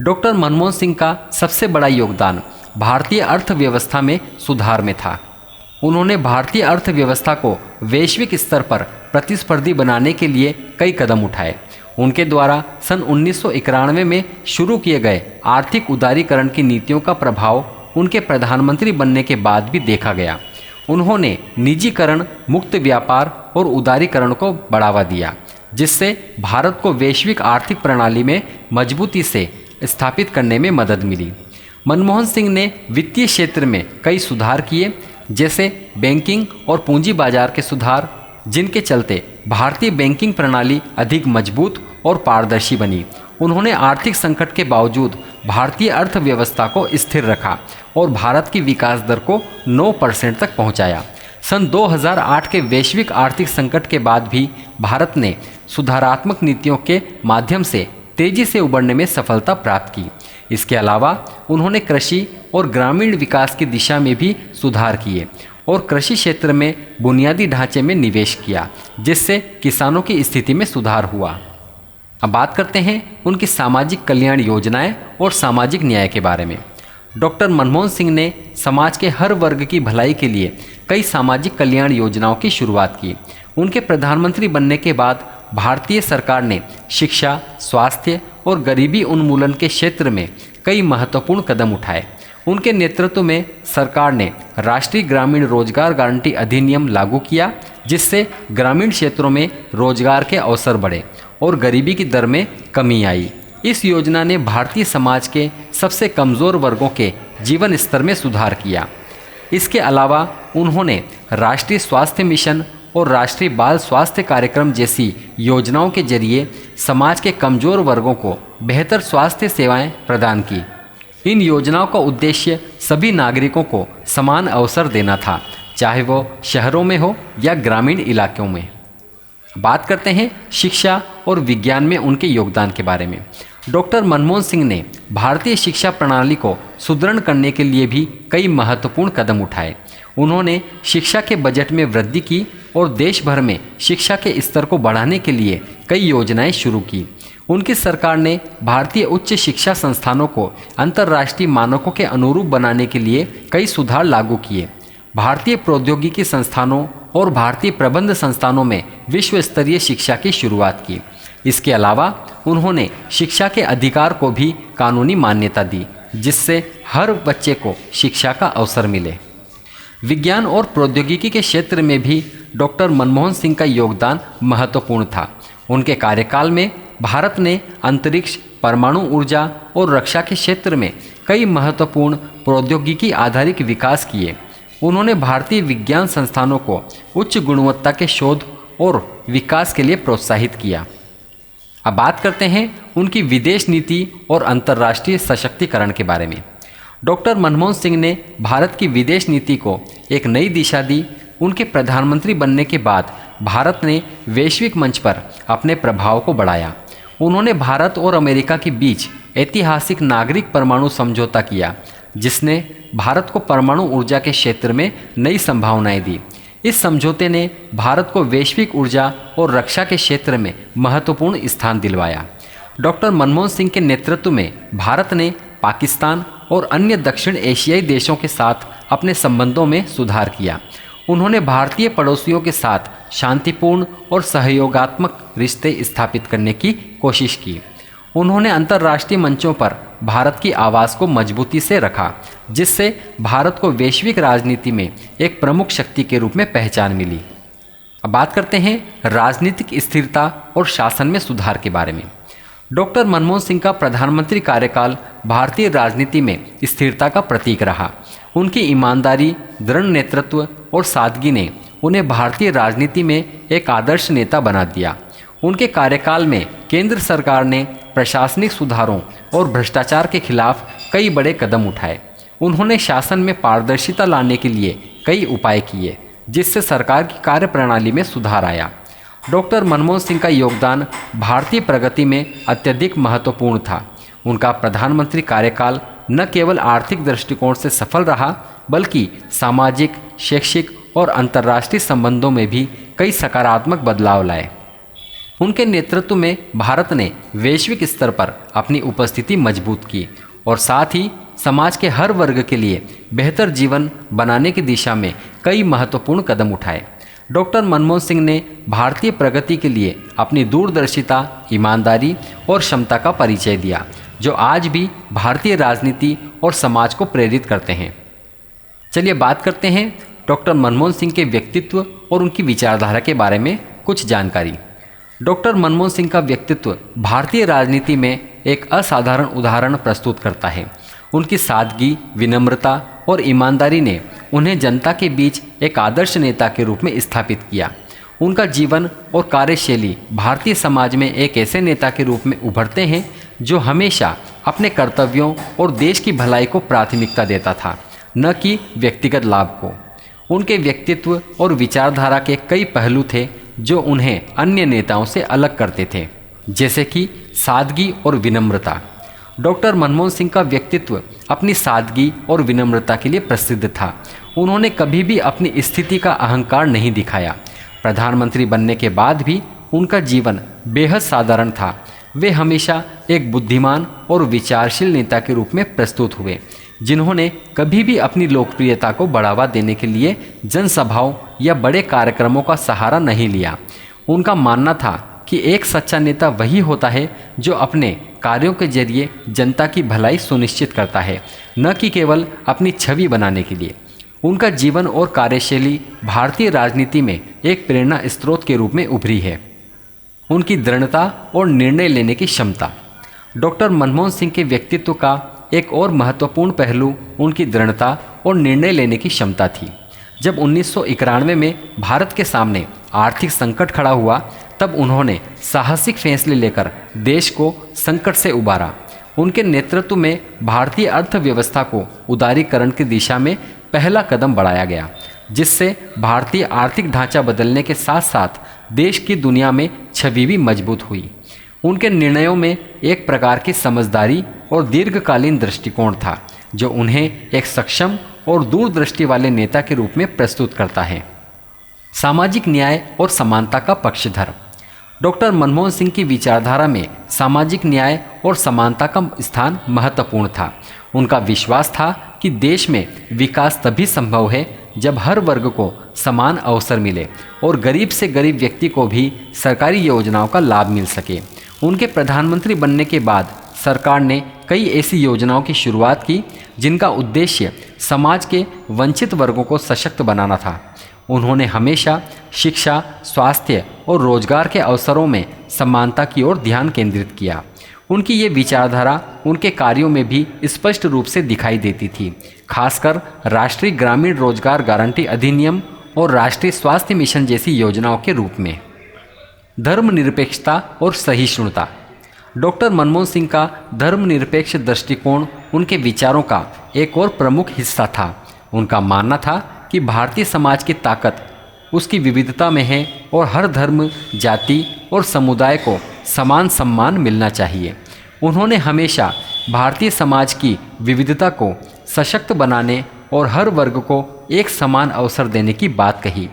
डॉक्टर मनमोहन सिंह का सबसे बड़ा योगदान भारतीय अर्थव्यवस्था में सुधार में था। उन्होंने भारतीय अर्थव्यवस्था को वैश्विक स्तर पर प्रतिस्पर्धी बनाने के लिए कई कदम उठाए। उनके द्वारा सन 1991 में शुरू किए गए आर्थिक उदारीकरण की नीतियों का प्रभाव उनके प्रधानमंत्री बनने के बाद भी देखा गया। उन्होंने निजीकरण, मुक्त व्यापार और उदारीकरण को बढ़ावा दिया, जिससे भारत को वैश्विक आर्थिक प्रणाली में मजबूती से स्थापित करने में मदद मिली। मनमोहन सिंह ने वित्तीय क्षेत्र में कई सुधार किए, जैसे बैंकिंग और पूंजी बाजार के सुधार, जिनके चलते भारतीय बैंकिंग प्रणाली अधिक मजबूत और पारदर्शी बनी। उन्होंने आर्थिक संकट के बावजूद भारतीय अर्थव्यवस्था को स्थिर रखा और भारत की विकास दर को 9% तक पहुंचाया। सन 2008 के वैश्विक आर्थिक संकट के बाद भी भारत ने सुधारात्मक नीतियों के माध्यम से तेजी से उबरने में सफलता प्राप्त की। इसके अलावा उन्होंने कृषि और ग्रामीण विकास की दिशा में भी सुधार किए और कृषि क्षेत्र में बुनियादी ढांचे में निवेश किया, जिससे किसानों की स्थिति में सुधार हुआ। अब बात करते हैं उनकी सामाजिक कल्याण योजनाएं और सामाजिक न्याय के बारे में। डॉक्टर मनमोहन सिंह ने समाज के हर वर्ग की भलाई के लिए कई सामाजिक कल्याण योजनाओं की शुरुआत की। उनके प्रधानमंत्री बनने के बाद भारतीय सरकार ने शिक्षा, स्वास्थ्य और गरीबी उन्मूलन के क्षेत्र में कई महत्वपूर्ण कदम उठाए। उनके नेतृत्व में सरकार ने राष्ट्रीय ग्रामीण रोजगार गारंटी अधिनियम लागू किया, जिससे ग्रामीण क्षेत्रों में रोजगार के अवसर बढ़े और गरीबी की दर में कमी आई। इस योजना ने भारतीय समाज के सबसे कमज़ोर वर्गों के जीवन स्तर में सुधार किया। इसके अलावा उन्होंने राष्ट्रीय स्वास्थ्य मिशन और राष्ट्रीय बाल स्वास्थ्य कार्यक्रम जैसी योजनाओं के जरिए समाज के कमज़ोर वर्गों को बेहतर स्वास्थ्य सेवाएं प्रदान की। इन योजनाओं का उद्देश्य सभी नागरिकों को समान अवसर देना था, चाहे वो शहरों में हो या ग्रामीण इलाकों में। बात करते हैं शिक्षा और विज्ञान में उनके योगदान के बारे में। डॉक्टर मनमोहन सिंह ने भारतीय शिक्षा प्रणाली को सुदृढ़ करने के लिए भी कई महत्वपूर्ण कदम उठाए। उन्होंने शिक्षा के बजट में वृद्धि की और देश भर में शिक्षा के स्तर को बढ़ाने के लिए कई योजनाएं शुरू की। उनकी सरकार ने भारतीय उच्च शिक्षा संस्थानों को अंतर्राष्ट्रीय मानकों के अनुरूप बनाने के लिए कई सुधार लागू किए। भारतीय प्रौद्योगिकी संस्थानों और भारतीय प्रबंध संस्थानों में विश्व स्तरीय शिक्षा की शुरुआत की। इसके अलावा उन्होंने शिक्षा के अधिकार को भी कानूनी मान्यता दी, जिससे हर बच्चे को शिक्षा का अवसर मिले। विज्ञान और प्रौद्योगिकी के क्षेत्र में भी डॉक्टर मनमोहन सिंह का योगदान महत्वपूर्ण था। उनके कार्यकाल में भारत ने अंतरिक्ष, परमाणु ऊर्जा और रक्षा के क्षेत्र में कई महत्वपूर्ण प्रौद्योगिकी आधारित विकास किए। उन्होंने भारतीय विज्ञान संस्थानों को उच्च गुणवत्ता के शोध और विकास के लिए प्रोत्साहित किया। अब बात करते हैं उनकी विदेश नीति और अंतर्राष्ट्रीय सशक्तिकरण के बारे में। डॉक्टर मनमोहन सिंह ने भारत की विदेश नीति को एक नई दिशा दी। उनके प्रधानमंत्री बनने के बाद भारत ने वैश्विक मंच पर अपने प्रभाव को बढ़ाया। उन्होंने भारत और अमेरिका के बीच ऐतिहासिक नागरिक परमाणु समझौता किया, जिसने भारत को परमाणु ऊर्जा के क्षेत्र में नई संभावनाएं दी। इस समझौते ने भारत को वैश्विक ऊर्जा और रक्षा के क्षेत्र में महत्वपूर्ण स्थान दिलवाया। डॉक्टर मनमोहन सिंह के नेतृत्व में भारत ने पाकिस्तान और अन्य दक्षिण एशियाई देशों के साथ अपने संबंधों में सुधार किया। उन्होंने भारतीय पड़ोसियों के साथ शांतिपूर्ण और सहयोगात्मक रिश्ते स्थापित करने की कोशिश की। उन्होंने अंतर्राष्ट्रीय मंचों पर भारत की आवाज़ को मजबूती से रखा, जिससे भारत को वैश्विक राजनीति में एक प्रमुख शक्ति के रूप में पहचान मिली। अब बात करते हैं राजनीतिक स्थिरता और शासन में सुधार के बारे में। डॉक्टर मनमोहन सिंह का प्रधानमंत्री कार्यकाल भारतीय राजनीति में स्थिरता का प्रतीक रहा। उनकी ईमानदारी, दृढ़ नेतृत्व और सादगी ने उन्हें भारतीय राजनीति में एक आदर्श नेता बना दिया। उनके कार्यकाल में केंद्र सरकार ने प्रशासनिक सुधारों और भ्रष्टाचार के खिलाफ कई बड़े कदम उठाए। उन्होंने शासन में पारदर्शिता लाने के लिए कई उपाय किए, जिससे सरकार की कार्यप्रणाली में सुधार आया। डॉक्टर मनमोहन सिंह का योगदान भारतीय प्रगति में अत्यधिक महत्वपूर्ण था। उनका प्रधानमंत्री कार्यकाल न केवल आर्थिक दृष्टिकोण से सफल रहा, बल्कि सामाजिक, शैक्षिक और अंतर्राष्ट्रीय संबंधों में भी कई सकारात्मक बदलाव लाए। उनके नेतृत्व में भारत ने वैश्विक स्तर पर अपनी उपस्थिति मजबूत की और साथ ही समाज के हर वर्ग के लिए बेहतर जीवन बनाने की दिशा में कई महत्वपूर्ण कदम उठाए। डॉक्टर मनमोहन सिंह ने भारतीय प्रगति के लिए अपनी दूरदर्शिता, ईमानदारी और क्षमता का परिचय दिया, जो आज भी भारतीय राजनीति और समाज को प्रेरित करते हैं। चलिए बात करते हैं डॉक्टर मनमोहन सिंह के व्यक्तित्व और उनकी विचारधारा के बारे में कुछ जानकारी। डॉक्टर मनमोहन सिंह का व्यक्तित्व भारतीय राजनीति में एक असाधारण उदाहरण प्रस्तुत करता है। उनकी सादगी, विनम्रता और ईमानदारी ने उन्हें जनता के बीच एक आदर्श नेता के रूप में स्थापित किया। उनका जीवन और कार्यशैली भारतीय समाज में एक ऐसे नेता के रूप में उभरते हैं जो हमेशा अपने कर्तव्यों और देश की भलाई को प्राथमिकता देता था, न कि व्यक्तिगत लाभ को। उनके व्यक्तित्व और विचारधारा के कई पहलू थे जो उन्हें अन्य नेताओं से अलग करते थे, जैसे कि सादगी और विनम्रता। डॉक्टर मनमोहन सिंह का व्यक्तित्व अपनी सादगी और विनम्रता के लिए प्रसिद्ध था। उन्होंने कभी भी अपनी स्थिति का अहंकार नहीं दिखाया। प्रधानमंत्री बनने के बाद भी उनका जीवन बेहद साधारण था। वे हमेशा एक बुद्धिमान और विचारशील नेता के रूप में प्रस्तुत हुए, जिन्होंने कभी भी अपनी लोकप्रियता को बढ़ावा देने के लिए जनसभाओं या बड़े कार्यक्रमों का सहारा नहीं लिया। उनका मानना था कि एक सच्चा नेता वही होता है जो अपने कार्यों के जरिए जनता की भलाई सुनिश्चित करता है, न कि केवल अपनी छवि बनाने के लिए। उनका जीवन और कार्यशैली भारतीय राजनीति में एक प्रेरणा स्रोत के रूप में उभरी है। उनकी दृढ़ता और निर्णय लेने की क्षमता। डॉक्टर मनमोहन सिंह के व्यक्तित्व का एक और महत्वपूर्ण पहलू उनकी दृढ़ता और निर्णय लेने की क्षमता थी। जब 1991 में भारत के सामने आर्थिक संकट खड़ा हुआ, तब उन्होंने साहसिक फैसले लेकर देश को संकट से उबारा। उनके नेतृत्व में भारतीय अर्थव्यवस्था को उदारीकरण की दिशा में पहला कदम बढ़ाया गया, जिससे भारतीय आर्थिक ढांचा बदलने के साथ साथ देश की दुनिया में छवि भी मजबूत हुई। उनके निर्णयों में एक प्रकार की समझदारी और दीर्घकालीन दृष्टिकोण था, जो उन्हें एक सक्षम और दूरदृष्टि वाले नेता के रूप में प्रस्तुत करता है। सामाजिक न्याय और समानता का पक्षधर। डॉक्टर मनमोहन सिंह की विचारधारा में सामाजिक न्याय और समानता का स्थान महत्वपूर्ण था। उनका विश्वास था कि देश में विकास तभी संभव है जब हर वर्ग को समान अवसर मिले और गरीब से गरीब व्यक्ति को भी सरकारी योजनाओं का लाभ मिल सके। उनके प्रधानमंत्री बनने के बाद सरकार ने कई ऐसी योजनाओं की शुरुआत की जिनका उद्देश्य समाज के वंचित वर्गों को सशक्त बनाना था। उन्होंने हमेशा शिक्षा, स्वास्थ्य और रोजगार के अवसरों में समानता की ओर ध्यान केंद्रित किया। उनकी ये विचारधारा उनके कार्यों में भी स्पष्ट रूप से दिखाई देती थी, खासकर राष्ट्रीय ग्रामीण रोजगार गारंटी अधिनियम और राष्ट्रीय स्वास्थ्य मिशन जैसी योजनाओं के रूप में। धर्मनिरपेक्षता और सहिष्णुता। डॉक्टर मनमोहन सिंह का धर्मनिरपेक्ष दृष्टिकोण उनके विचारों का एक और प्रमुख हिस्सा था। उनका मानना था कि भारतीय समाज की ताकत उसकी विविधता में है और हर धर्म, जाति और समुदाय को समान सम्मान मिलना चाहिए। उन्होंने हमेशा भारतीय समाज की विविधता को सशक्त बनाने और हर वर्ग को एक समान अवसर देने की बात कही।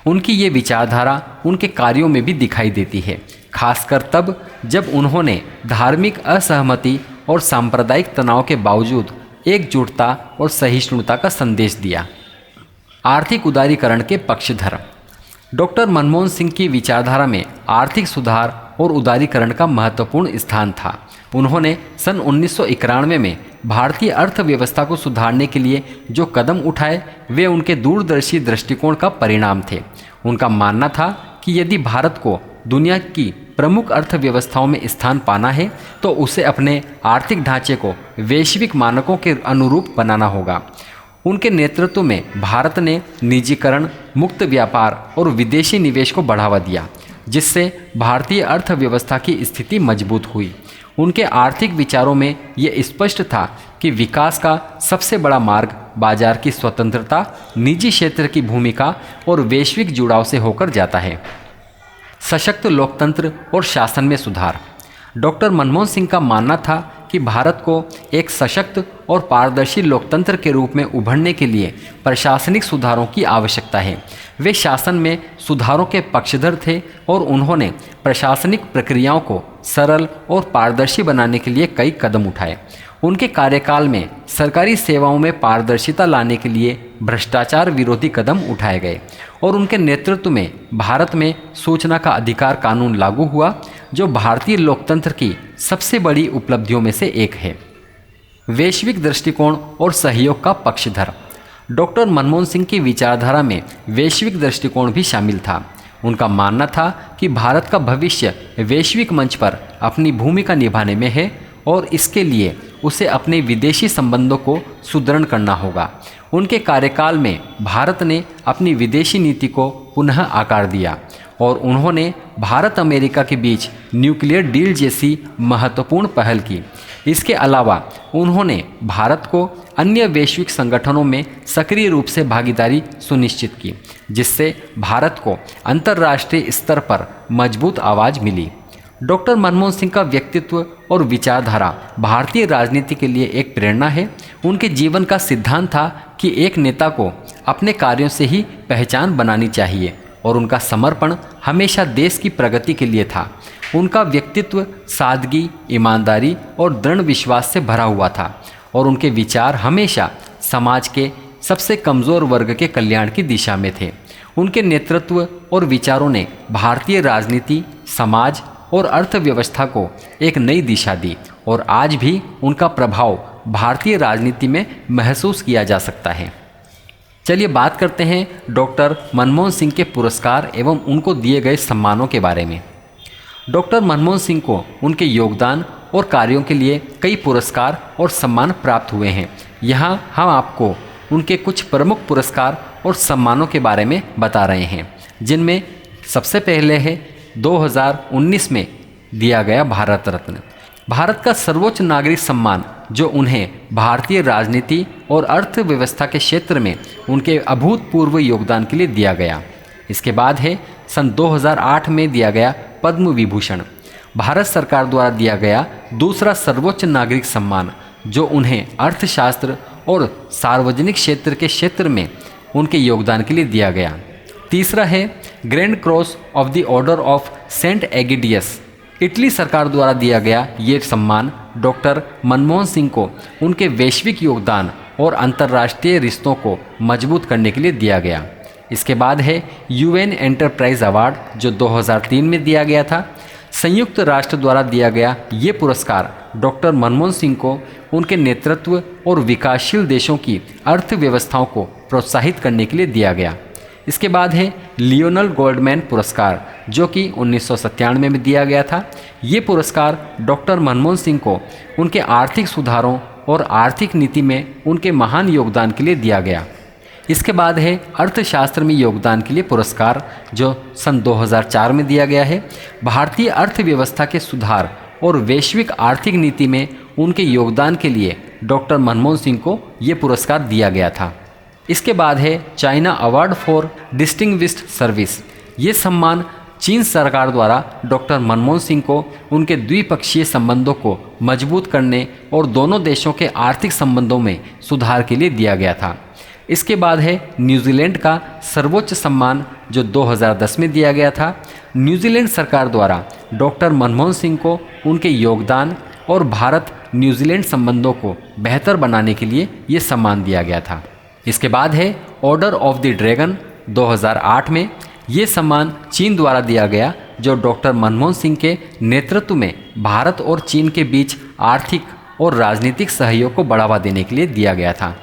उनकी ये विचारधारा उनके कार्यों में भी दिखाई देती है, खासकर तब जब उन्होंने धार्मिक असहमति और सांप्रदायिक तनाव के बावजूद एकजुटता और सहिष्णुता का संदेश दिया। आर्थिक उदारीकरण के पक्षधर। डॉक्टर मनमोहन सिंह की विचारधारा में आर्थिक सुधार और उदारीकरण का महत्वपूर्ण स्थान था। उन्होंने सन 1991 में भारतीय अर्थव्यवस्था को सुधारने के लिए जो कदम उठाए, वे उनके दूरदर्शी दृष्टिकोण का परिणाम थे। उनका मानना था कि यदि भारत को दुनिया की प्रमुख अर्थव्यवस्थाओं में स्थान पाना है, तो उसे अपने आर्थिक ढांचे को वैश्विक मानकों के अनुरूप बनाना होगा। उनके नेतृत्व में भारत ने निजीकरण, मुक्त व्यापार और विदेशी निवेश को बढ़ावा दिया, जिससे भारतीय अर्थव्यवस्था की स्थिति मजबूत हुई। उनके आर्थिक विचारों में ये स्पष्ट था कि विकास का सबसे बड़ा मार्ग बाजार की स्वतंत्रता, निजी क्षेत्र की भूमिका और वैश्विक जुड़ाव से होकर जाता है। सशक्त लोकतंत्र और शासन में सुधार। डॉक्टर मनमोहन सिंह का मानना था कि भारत को एक सशक्त और पारदर्शी लोकतंत्र के रूप में उभरने के लिए प्रशासनिक सुधारों की आवश्यकता है। वे शासन में सुधारों के पक्षधर थे और उन्होंने प्रशासनिक प्रक्रियाओं को सरल और पारदर्शी बनाने के लिए कई कदम उठाए। उनके कार्यकाल में सरकारी सेवाओं में पारदर्शिता लाने के लिए भ्रष्टाचार विरोधी कदम उठाए गए और उनके नेतृत्व में भारत में सूचना का अधिकार कानून लागू हुआ, जो भारतीय लोकतंत्र की सबसे बड़ी उपलब्धियों में से एक है। वैश्विक दृष्टिकोण और सहयोग का पक्षधर। डॉक्टर मनमोहन सिंह की विचारधारा में वैश्विक दृष्टिकोण भी शामिल था। उनका मानना था कि भारत का भविष्य वैश्विक मंच पर अपनी भूमिका निभाने में है और इसके लिए उसे अपने विदेशी संबंधों को सुदृढ़ करना होगा। उनके कार्यकाल में भारत ने अपनी विदेशी नीति को पुनः आकार दिया और उन्होंने भारत अमेरिका के बीच न्यूक्लियर डील जैसी महत्वपूर्ण पहल की। इसके अलावा उन्होंने भारत को अन्य वैश्विक संगठनों में सक्रिय रूप से भागीदारी सुनिश्चित की, जिससे भारत को अंतर्राष्ट्रीय स्तर पर मजबूत आवाज़ मिली। डॉक्टर मनमोहन सिंह का व्यक्तित्व और विचारधारा भारतीय राजनीति के लिए एक प्रेरणा है। उनके जीवन का सिद्धांत था कि एक नेता को अपने कार्यों से ही पहचान बनानी चाहिए और उनका समर्पण हमेशा देश की प्रगति के लिए था। उनका व्यक्तित्व सादगी, ईमानदारी और दृढ़ विश्वास से भरा हुआ था और उनके विचार हमेशा समाज के सबसे कमज़ोर वर्ग के कल्याण की दिशा में थे। उनके नेतृत्व और विचारों ने भारतीय राजनीति, समाज और अर्थव्यवस्था को एक नई दिशा दी और आज भी उनका प्रभाव भारतीय राजनीति में महसूस किया जा सकता है। चलिए बात करते हैं डॉक्टर मनमोहन सिंह के पुरस्कार एवं उनको दिए गए सम्मानों के बारे में। डॉक्टर मनमोहन सिंह को उनके योगदान और कार्यों के लिए कई पुरस्कार और सम्मान प्राप्त हुए हैं। यहाँ हम आपको उनके कुछ प्रमुख पुरस्कार और सम्मानों के बारे में बता रहे हैं, जिनमें सबसे पहले है 2019 में दिया गया भारत रत्न। भारत का सर्वोच्च नागरिक सम्मान जो उन्हें भारतीय राजनीति और अर्थव्यवस्था के क्षेत्र में उनके अभूतपूर्व योगदान के लिए दिया गया। इसके बाद है सन 2008 में दिया गया पद्म विभूषण, भारत सरकार द्वारा दिया गया दूसरा सर्वोच्च नागरिक सम्मान जो उन्हें अर्थशास्त्र और सार्वजनिक क्षेत्र में उनके योगदान के लिए दिया गया। तीसरा है grand cross of the order of Saint Egidius, Italy सरकार द्वारा दिया गया ये सम्मान डॉक्टर मनमोहन सिंह को उनके वैश्विक योगदान और अंतर्राष्ट्रीय रिश्तों को मजबूत करने के लिए दिया गया। इसके बाद है यूएन एंटरप्राइज अवार्ड जो 2003 में दिया गया था। संयुक्त राष्ट्र द्वारा दिया गया ये पुरस्कार डॉक्टर मनमोहन सिंह को उनके नेतृत्व और विकासशील देशों की अर्थव्यवस्थाओं को प्रोत्साहित करने के लिए दिया गया। इसके बाद है लियोनल गोल्डमैन पुरस्कार जो कि 1997 में दिया गया था। ये पुरस्कार डॉक्टर मनमोहन सिंह को उनके आर्थिक सुधारों और आर्थिक नीति में उनके महान योगदान के लिए दिया गया। इसके बाद है अर्थशास्त्र में योगदान के लिए पुरस्कार जो सन 2004 में दिया गया है। भारतीय अर्थव्यवस्था के सुधार और वैश्विक आर्थिक नीति में उनके योगदान के लिए डॉक्टर मनमोहन सिंह को ये पुरस्कार दिया गया था। इसके बाद है China award for distinguished service. ये सम्मान चीन सरकार द्वारा डॉक्टर मनमोहन सिंह को उनके द्विपक्षीय संबंधों को मजबूत करने और दोनों देशों के आर्थिक संबंधों में सुधार के लिए दिया गया था। इसके बाद है न्यूजीलैंड का सर्वोच्च सम्मान जो 2010 में दिया गया था। न्यूजीलैंड सरकार द्वारा डॉक्टर मनमोहन सिंह को उनके योगदान और भारत न्यूजीलैंड संबंधों को बेहतर बनाने के लिए ये सम्मान दिया गया था। इसके बाद है ऑर्डर ऑफ द ड्रैगन 2008 में। ये सम्मान चीन द्वारा दिया गया जो डॉक्टर मनमोहन सिंह के नेतृत्व में भारत और चीन के बीच आर्थिक और राजनीतिक सहयोग को बढ़ावा देने के लिए दिया गया था।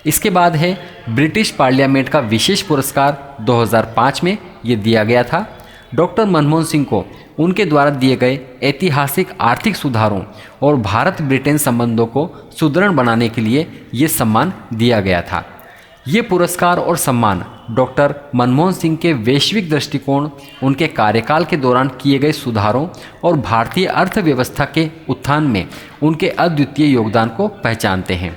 इसके बाद है ब्रिटिश पार्लियामेंट का विशेष पुरस्कार 2005 में ये दिया गया था। डॉक्टर मनमोहन सिंह को उनके द्वारा दिए गए ऐतिहासिक आर्थिक सुधारों और भारत ब्रिटेन संबंधों को सुदृढ़ बनाने के लिए ये सम्मान दिया गया था। ये पुरस्कार और सम्मान डॉक्टर मनमोहन सिंह के वैश्विक दृष्टिकोण, उनके कार्यकाल के दौरान किए गए सुधारों और भारतीय अर्थव्यवस्था के उत्थान में उनके अद्वितीय योगदान को पहचानते हैं।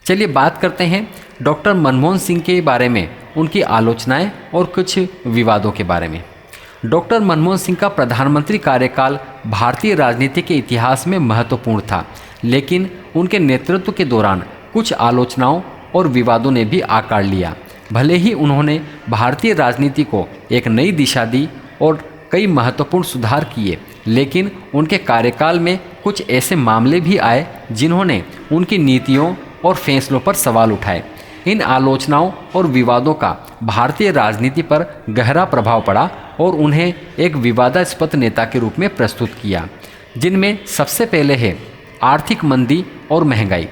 चलिए बात करते हैं डॉक्टर मनमोहन सिंह के बारे में, उनकी आलोचनाएं और कुछ विवादों के बारे में। डॉक्टर मनमोहन सिंह का प्रधानमंत्री कार्यकाल भारतीय राजनीति के इतिहास में महत्वपूर्ण था, लेकिन उनके नेतृत्व के दौरान कुछ आलोचनाओं और विवादों ने भी आकार लिया। भले ही उन्होंने भारतीय राजनीति को एक नई दिशा दी और कई महत्वपूर्ण सुधार किए, लेकिन उनके कार्यकाल में कुछ ऐसे मामले भी आए जिन्होंने उनकी नीतियों और फैसलों पर सवाल उठाए। इन आलोचनाओं और विवादों का भारतीय राजनीति पर गहरा प्रभाव पड़ा और उन्हें एक विवादास्पद नेता के रूप में प्रस्तुत किया, जिनमें सबसे पहले है आर्थिक मंदी और महंगाई।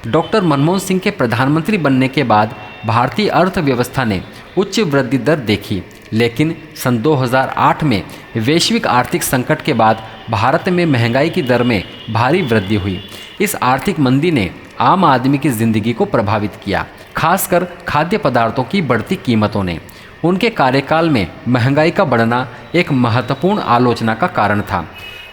डॉक्टर मनमोहन सिंह के प्रधानमंत्री बनने के बाद भारतीय अर्थव्यवस्था ने उच्च वृद्धि दर देखी, लेकिन सन 2008 में वैश्विक आर्थिक संकट के बाद भारत में महंगाई की दर में भारी वृद्धि हुई। इस आर्थिक मंदी ने आम आदमी की ज़िंदगी को प्रभावित किया, खासकर खाद्य पदार्थों की बढ़ती कीमतों ने। उनके कार्यकाल में महंगाई का बढ़ना एक महत्वपूर्ण आलोचना का कारण था।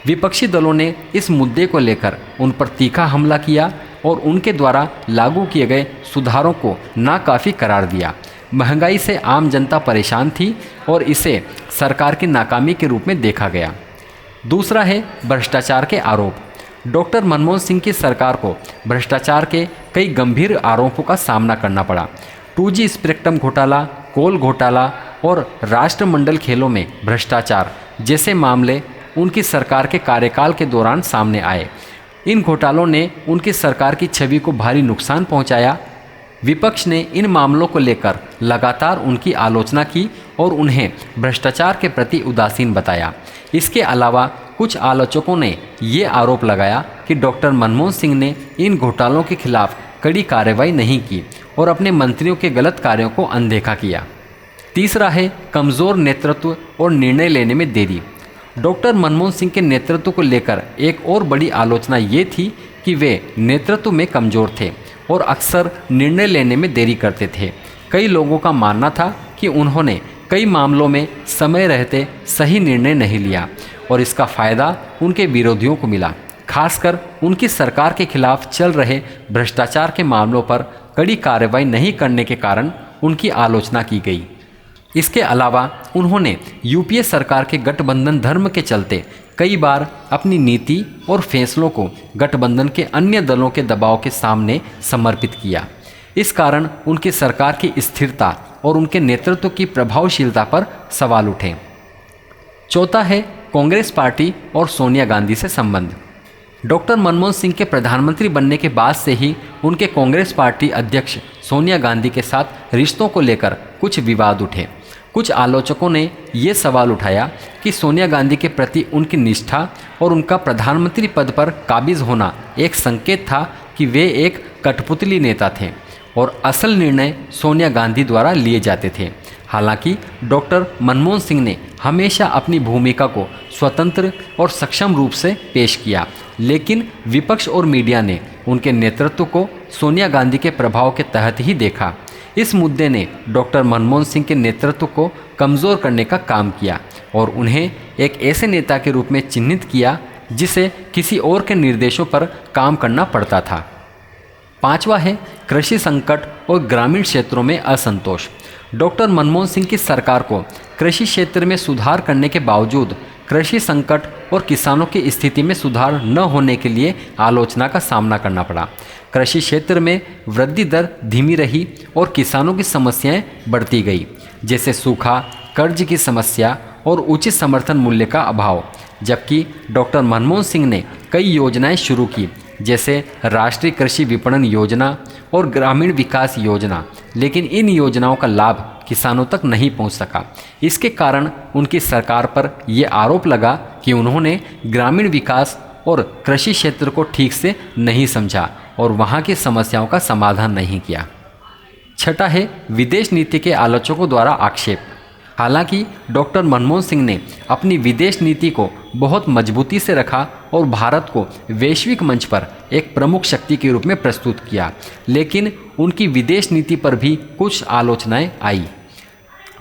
विपक्षी दलों ने इस मुद्दे को लेकर उन पर तीखा हमला किया और उनके द्वारा लागू किए गए सुधारों को नाकाफ़ी करार दिया। महंगाई से आम जनता परेशान थी और इसे सरकार की नाकामी के रूप में देखा गया। दूसरा है भ्रष्टाचार के आरोप। डॉक्टर मनमोहन सिंह की सरकार को भ्रष्टाचार के कई गंभीर आरोपों का सामना करना पड़ा। 2G स्पेक्ट्रम घोटाला, कोल घोटाला और राष्ट्रमंडल खेलों में भ्रष्टाचार जैसे मामले उनकी सरकार के कार्यकाल के दौरान सामने आए। इन घोटालों ने उनकी सरकार की छवि को भारी नुकसान पहुंचाया। विपक्ष ने इन मामलों को लेकर लगातार उनकी आलोचना की और उन्हें भ्रष्टाचार के प्रति उदासीन बताया। इसके अलावा कुछ आलोचकों ने ये आरोप लगाया कि डॉक्टर मनमोहन सिंह ने इन घोटालों के खिलाफ कड़ी कार्रवाई नहीं की और अपने मंत्रियों के गलत कार्यों को अनदेखा किया। तीसरा है कमज़ोर नेतृत्व और निर्णय लेने में देरी। डॉक्टर मनमोहन सिंह के नेतृत्व को लेकर एक और बड़ी आलोचना ये थी कि वे नेतृत्व में कमज़ोर थे और अक्सर निर्णय लेने में देरी करते थे। कई लोगों का मानना था कि उन्होंने कई मामलों में समय रहते सही निर्णय नहीं लिया और इसका फ़ायदा उनके विरोधियों को मिला। खासकर उनकी सरकार के खिलाफ चल रहे भ्रष्टाचार के मामलों पर कड़ी कार्रवाई नहीं करने के कारण उनकी आलोचना की गई। इसके अलावा उन्होंने यूपीए सरकार के गठबंधन धर्म के चलते कई बार अपनी नीति और फैसलों को गठबंधन के अन्य दलों के दबाव के सामने समर्पित किया। इस कारण उनकी सरकार की स्थिरता और उनके नेतृत्व की प्रभावशीलता पर सवाल उठे। चौथा है कांग्रेस पार्टी और सोनिया गांधी से संबंध। डॉक्टर मनमोहन सिंह के प्रधानमंत्री बनने के बाद से ही उनके कांग्रेस पार्टी अध्यक्ष सोनिया गांधी के साथ रिश्तों को लेकर कुछ विवाद उठे। कुछ आलोचकों ने ये सवाल उठाया कि सोनिया गांधी के प्रति उनकी निष्ठा और उनका प्रधानमंत्री पद पर काबिज होना एक संकेत था कि वे एक कठपुतली नेता थे और असल निर्णय सोनिया गांधी द्वारा लिए जाते थे। हालांकि डॉक्टर मनमोहन सिंह ने हमेशा अपनी भूमिका को स्वतंत्र और सक्षम रूप से पेश किया, लेकिन विपक्ष और मीडिया ने उनके नेतृत्व को सोनिया गांधी के प्रभाव के तहत ही देखा। इस मुद्दे ने डॉक्टर मनमोहन सिंह के नेतृत्व को कमज़ोर करने का काम किया और उन्हें एक ऐसे नेता के रूप में चिन्हित किया जिसे किसी और के निर्देशों पर काम करना पड़ता था। पांचवा है कृषि संकट और ग्रामीण क्षेत्रों में असंतोष। डॉक्टर मनमोहन सिंह की सरकार को कृषि क्षेत्र में सुधार करने के बावजूद कृषि संकट और किसानों की स्थिति में सुधार न होने के लिए आलोचना का सामना करना पड़ा। कृषि क्षेत्र में वृद्धि दर धीमी रही और किसानों की समस्याएं बढ़ती गई, जैसे सूखा, कर्ज की समस्या और उचित समर्थन मूल्य का अभाव। जबकि डॉक्टर मनमोहन सिंह ने कई योजनाएं शुरू की, जैसे राष्ट्रीय कृषि विपणन योजना और ग्रामीण विकास योजना, लेकिन इन योजनाओं का लाभ किसानों तक नहीं पहुंच सका। इसके कारण उनकी सरकार पर यह आरोप लगा कि उन्होंने ग्रामीण विकास और कृषि क्षेत्र को ठीक से नहीं समझा और वहां की समस्याओं का समाधान नहीं किया। छठा है विदेश नीति के आलोचकों द्वारा आक्षेप। हालांकि डॉक्टर मनमोहन सिंह ने अपनी विदेश नीति को बहुत मजबूती से रखा और भारत को वैश्विक मंच पर एक प्रमुख शक्ति के रूप में प्रस्तुत किया, लेकिन उनकी विदेश नीति पर भी कुछ आलोचनाएं आई।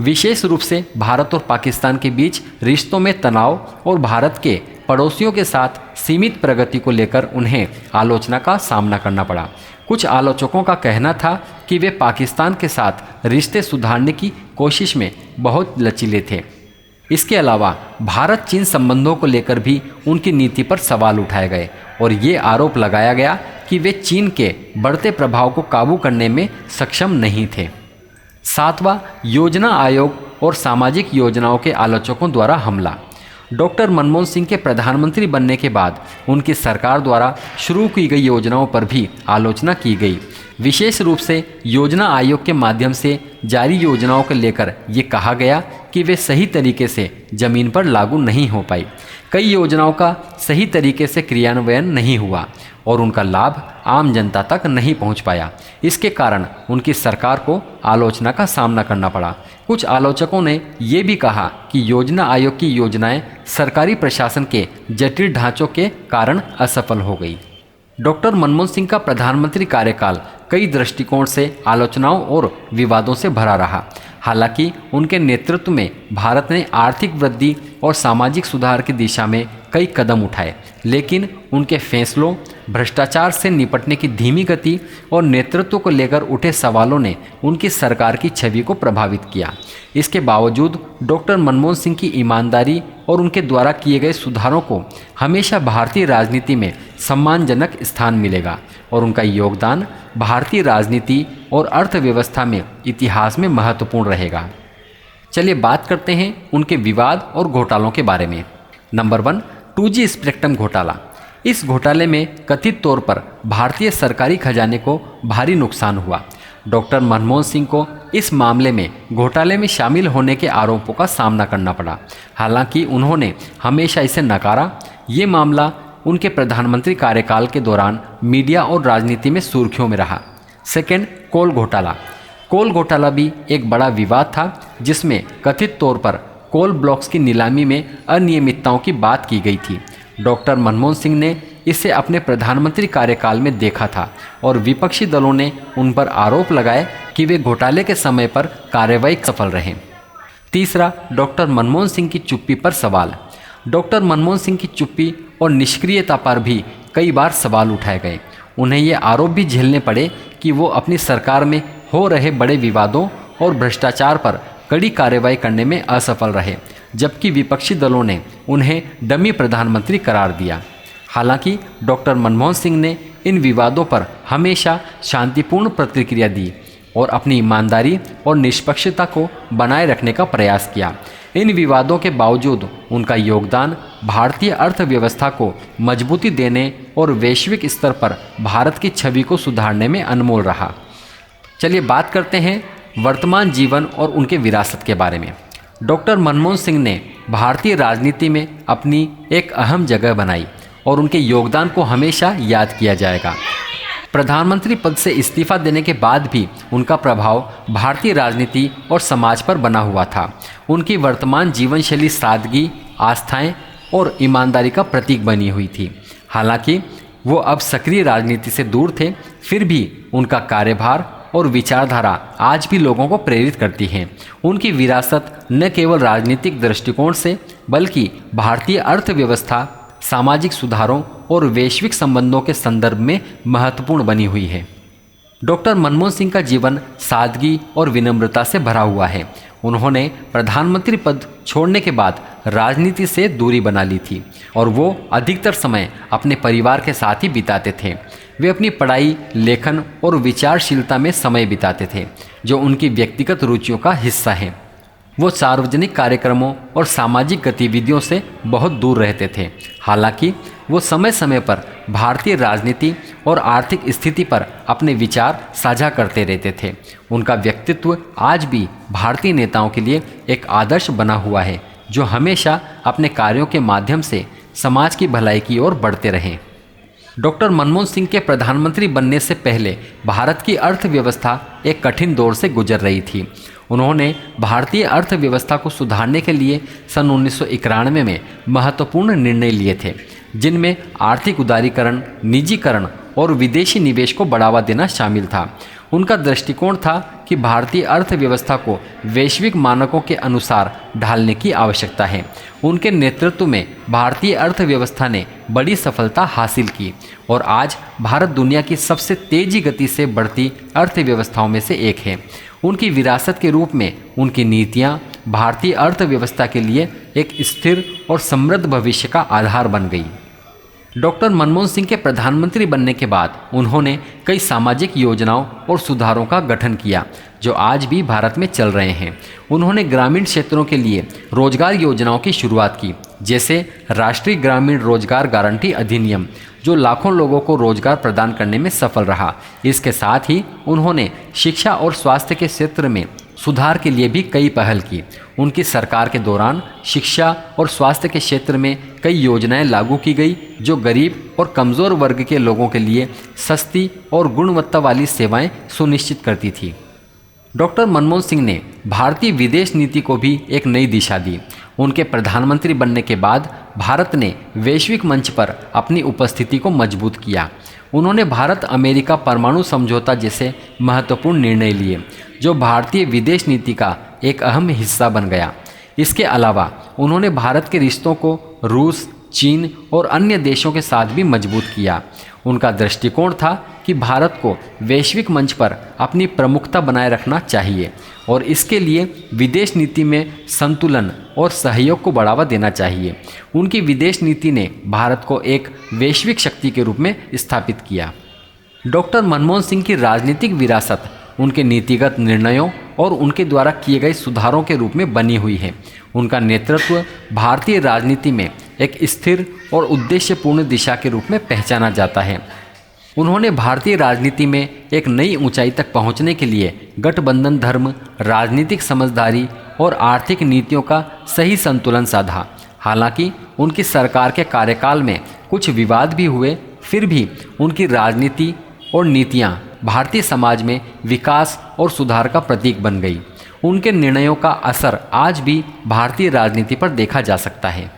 विशेष रूप से भारत और पाकिस्तान के बीच रिश्तों में तनाव और भारत के पड़ोसियों के साथ सीमित प्रगति को लेकर उन्हें आलोचना का सामना करना पड़ा। कुछ आलोचकों का कहना था कि वे पाकिस्तान के साथ रिश्ते सुधारने की कोशिश में बहुत लचीले थे। इसके अलावा भारत चीन संबंधों को लेकर भी उनकी नीति पर सवाल उठाए गए और ये आरोप लगाया गया कि वे चीन के बढ़ते प्रभाव को काबू करने में सक्षम नहीं थे। सातवां, योजना आयोग और सामाजिक योजनाओं के आलोचकों द्वारा हमला। डॉक्टर मनमोहन सिंह के प्रधानमंत्री बनने के बाद उनकी सरकार द्वारा शुरू की गई योजनाओं पर भी आलोचना की गई। विशेष रूप से योजना आयोग के माध्यम से जारी योजनाओं को लेकर ये कहा गया कि वे सही तरीके से ज़मीन पर लागू नहीं हो पाई। कई योजनाओं का सही तरीके से क्रियान्वयन नहीं हुआ और उनका लाभ आम जनता तक नहीं पहुंच पाया। इसके कारण उनकी सरकार को आलोचना का सामना करना पड़ा। कुछ आलोचकों ने ये भी कहा कि योजना आयोग की योजनाएं सरकारी प्रशासन के जटिल ढांचों के कारण असफल हो गई। डॉक्टर मनमोहन सिंह का प्रधानमंत्री कार्यकाल कई दृष्टिकोण से आलोचनाओं और विवादों से भरा रहा। हालांकि उनके नेतृत्व में भारत ने आर्थिक वृद्धि और सामाजिक सुधार की दिशा में कई कदम उठाए, लेकिन उनके फैसलों, भ्रष्टाचार से निपटने की धीमी गति और नेतृत्व को लेकर उठे सवालों ने उनकी सरकार की छवि को प्रभावित किया। इसके बावजूद डॉक्टर मनमोहन सिंह की ईमानदारी और उनके द्वारा किए गए सुधारों को हमेशा भारतीय राजनीति में सम्मानजनक स्थान मिलेगा और उनका योगदान भारतीय राजनीति और अर्थव्यवस्था में इतिहास में महत्वपूर्ण रहेगा। चलिए बात करते हैं उनके विवाद और घोटालों के बारे में। नंबर 1, 2G स्पेक्ट्रम घोटाला। इस घोटाले में कथित तौर पर भारतीय सरकारी खजाने को भारी नुकसान हुआ। डॉक्टर मनमोहन सिंह को इस मामले में घोटाले में शामिल होने के आरोपों का सामना करना पड़ा। हालांकि उन्होंने हमेशा इसे नकारा। ये मामला उनके प्रधानमंत्री कार्यकाल के दौरान मीडिया और राजनीति में सुर्खियों में रहा। सेकेंड, कोल घोटाला। कोल घोटाला भी एक बड़ा विवाद था जिसमें कथित तौर पर कोल ब्लॉक्स की नीलामी में अनियमितताओं की बात की गई थी। डॉक्टर मनमोहन सिंह ने इसे अपने प्रधानमंत्री कार्यकाल में देखा था और विपक्षी दलों ने उन पर आरोप लगाए कि वे घोटाले के समय पर कार्रवाई सफल रहे। तीसरा, डॉक्टर मनमोहन सिंह की चुप्पी पर सवाल। डॉक्टर मनमोहन सिंह की चुप्पी और निष्क्रियता पर भी कई बार सवाल उठाए गए। उन्हें ये आरोप भी झेलने पड़े कि वो अपनी सरकार में हो रहे बड़े विवादों और भ्रष्टाचार पर कड़ी कार्रवाई करने में असफल रहे, जबकि विपक्षी दलों ने उन्हें डमी प्रधानमंत्री करार दिया। हालांकि डॉक्टर मनमोहन सिंह ने इन विवादों पर हमेशा शांतिपूर्ण प्रतिक्रिया दी और अपनी ईमानदारी और निष्पक्षता को बनाए रखने का प्रयास किया। इन विवादों के बावजूद उनका योगदान भारतीय अर्थव्यवस्था को मजबूती देने और वैश्विक स्तर पर भारत की छवि को सुधारने में अनमोल रहा। चलिए बात करते हैं वर्तमान जीवन और उनके विरासत के बारे में। डॉक्टर मनमोहन सिंह ने भारतीय राजनीति में अपनी एक अहम जगह बनाई और उनके योगदान को हमेशा याद किया जाएगा। प्रधानमंत्री पद से इस्तीफा देने के बाद भी उनका प्रभाव भारतीय राजनीति और समाज पर बना हुआ था। उनकी वर्तमान जीवन शैली सादगी, आस्थाएं और ईमानदारी का प्रतीक बनी हुई थी। हालांकि वो अब सक्रिय राजनीति से दूर थे, फिर भी उनका कार्यभार और विचारधारा आज भी लोगों को प्रेरित करती है। उनकी विरासत न केवल राजनीतिक दृष्टिकोण से बल्कि भारतीय अर्थव्यवस्था, सामाजिक सुधारों और वैश्विक संबंधों के संदर्भ में महत्वपूर्ण बनी हुई है। डॉक्टर मनमोहन सिंह का जीवन सादगी और विनम्रता से भरा हुआ है। उन्होंने प्रधानमंत्री पद छोड़ने के बाद राजनीति से दूरी बना ली थी और वो अधिकतर समय अपने परिवार के साथ ही बिताते थे। वे अपनी पढ़ाई, लेखन और विचारशीलता में समय बिताते थे, जो उनकी व्यक्तिगत रुचियों का हिस्सा है। वो सार्वजनिक कार्यक्रमों और सामाजिक गतिविधियों से बहुत दूर रहते थे। हालांकि वो समय समय पर भारतीय राजनीति और आर्थिक स्थिति पर अपने विचार साझा करते रहते थे। उनका व्यक्तित्व आज भी भारतीय नेताओं के लिए एक आदर्श बना हुआ है, जो हमेशा अपने कार्यों के माध्यम से समाज की भलाई की ओर बढ़ते रहे। डॉक्टर मनमोहन सिंह के प्रधानमंत्री बनने से पहले भारत की अर्थव्यवस्था एक कठिन दौर से गुजर रही थी। उन्होंने भारतीय अर्थव्यवस्था को सुधारने के लिए सन 1991 में महत्वपूर्ण निर्णय लिए थे, जिनमें आर्थिक उदारीकरण, निजीकरण और विदेशी निवेश को बढ़ावा देना शामिल था। उनका दृष्टिकोण था कि भारतीय अर्थव्यवस्था को वैश्विक मानकों के अनुसार ढालने की आवश्यकता है। उनके नेतृत्व में भारतीय अर्थव्यवस्था ने बड़ी सफलता हासिल की और आज भारत दुनिया की सबसे तेजी गति से बढ़ती अर्थव्यवस्थाओं में से एक है। उनकी विरासत के रूप में उनकी नीतियां भारतीय अर्थव्यवस्था के लिए एक स्थिर और समृद्ध भविष्य का आधार बन गई। डॉक्टर मनमोहन सिंह के प्रधानमंत्री बनने के बाद उन्होंने कई सामाजिक योजनाओं और सुधारों का गठन किया, जो आज भी भारत में चल रहे हैं। उन्होंने ग्रामीण क्षेत्रों के लिए रोजगार योजनाओं की शुरुआत की, जैसे राष्ट्रीय ग्रामीण रोजगार गारंटी अधिनियम, जो लाखों लोगों को रोजगार प्रदान करने में सफल रहा। इसके साथ ही उन्होंने शिक्षा और स्वास्थ्य के क्षेत्र में सुधार के लिए भी कई पहल की। उनकी सरकार के दौरान शिक्षा और स्वास्थ्य के क्षेत्र में कई योजनाएं लागू की गई, जो गरीब और कमज़ोर वर्ग के लोगों के लिए सस्ती और गुणवत्ता वाली सेवाएं सुनिश्चित करती थी। डॉक्टर मनमोहन सिंह ने भारतीय विदेश नीति को भी एक नई दिशा दी। उनके प्रधानमंत्री बनने के बाद भारत ने वैश्विक मंच पर अपनी उपस्थिति को मजबूत किया। उन्होंने भारत अमेरिका परमाणु समझौता जैसे महत्वपूर्ण निर्णय लिए, जो भारतीय विदेश नीति का एक अहम हिस्सा बन गया। इसके अलावा उन्होंने भारत के रिश्तों को रूस, चीन और अन्य देशों के साथ भी मजबूत किया। उनका दृष्टिकोण था कि भारत को वैश्विक मंच पर अपनी प्रमुखता बनाए रखना चाहिए और इसके लिए विदेश नीति में संतुलन और सहयोग को बढ़ावा देना चाहिए। उनकी विदेश नीति ने भारत को एक वैश्विक शक्ति के रूप में स्थापित किया। डॉक्टर मनमोहन सिंह की राजनीतिक विरासत उनके नीतिगत निर्णयों और उनके द्वारा किए गए सुधारों के रूप में बनी हुई है। उनका नेतृत्व भारतीय राजनीति में एक स्थिर और उद्देश्यपूर्ण दिशा के रूप में पहचाना जाता है। उन्होंने भारतीय राजनीति में एक नई ऊंचाई तक पहुंचने के लिए गठबंधन धर्म, राजनीतिक समझदारी और आर्थिक नीतियों का सही संतुलन साधा। हालांकि उनकी सरकार के कार्यकाल में कुछ विवाद भी हुए, फिर भी उनकी राजनीति और नीतियां भारतीय समाज में विकास और सुधार का प्रतीक बन गई। उनके निर्णयों का असर आज भी भारतीय राजनीति पर देखा जा सकता है।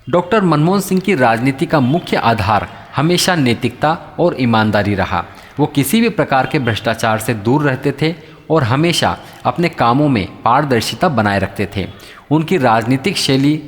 डॉक्टर मनमोहन सिंह की राजनीति का मुख्य आधार हमेशा नैतिकता और ईमानदारी रहा। वो किसी भी प्रकार के भ्रष्टाचार से दूर रहते थे और हमेशा अपने कामों में पारदर्शिता बनाए रखते थे। उनकी राजनीतिक शैली,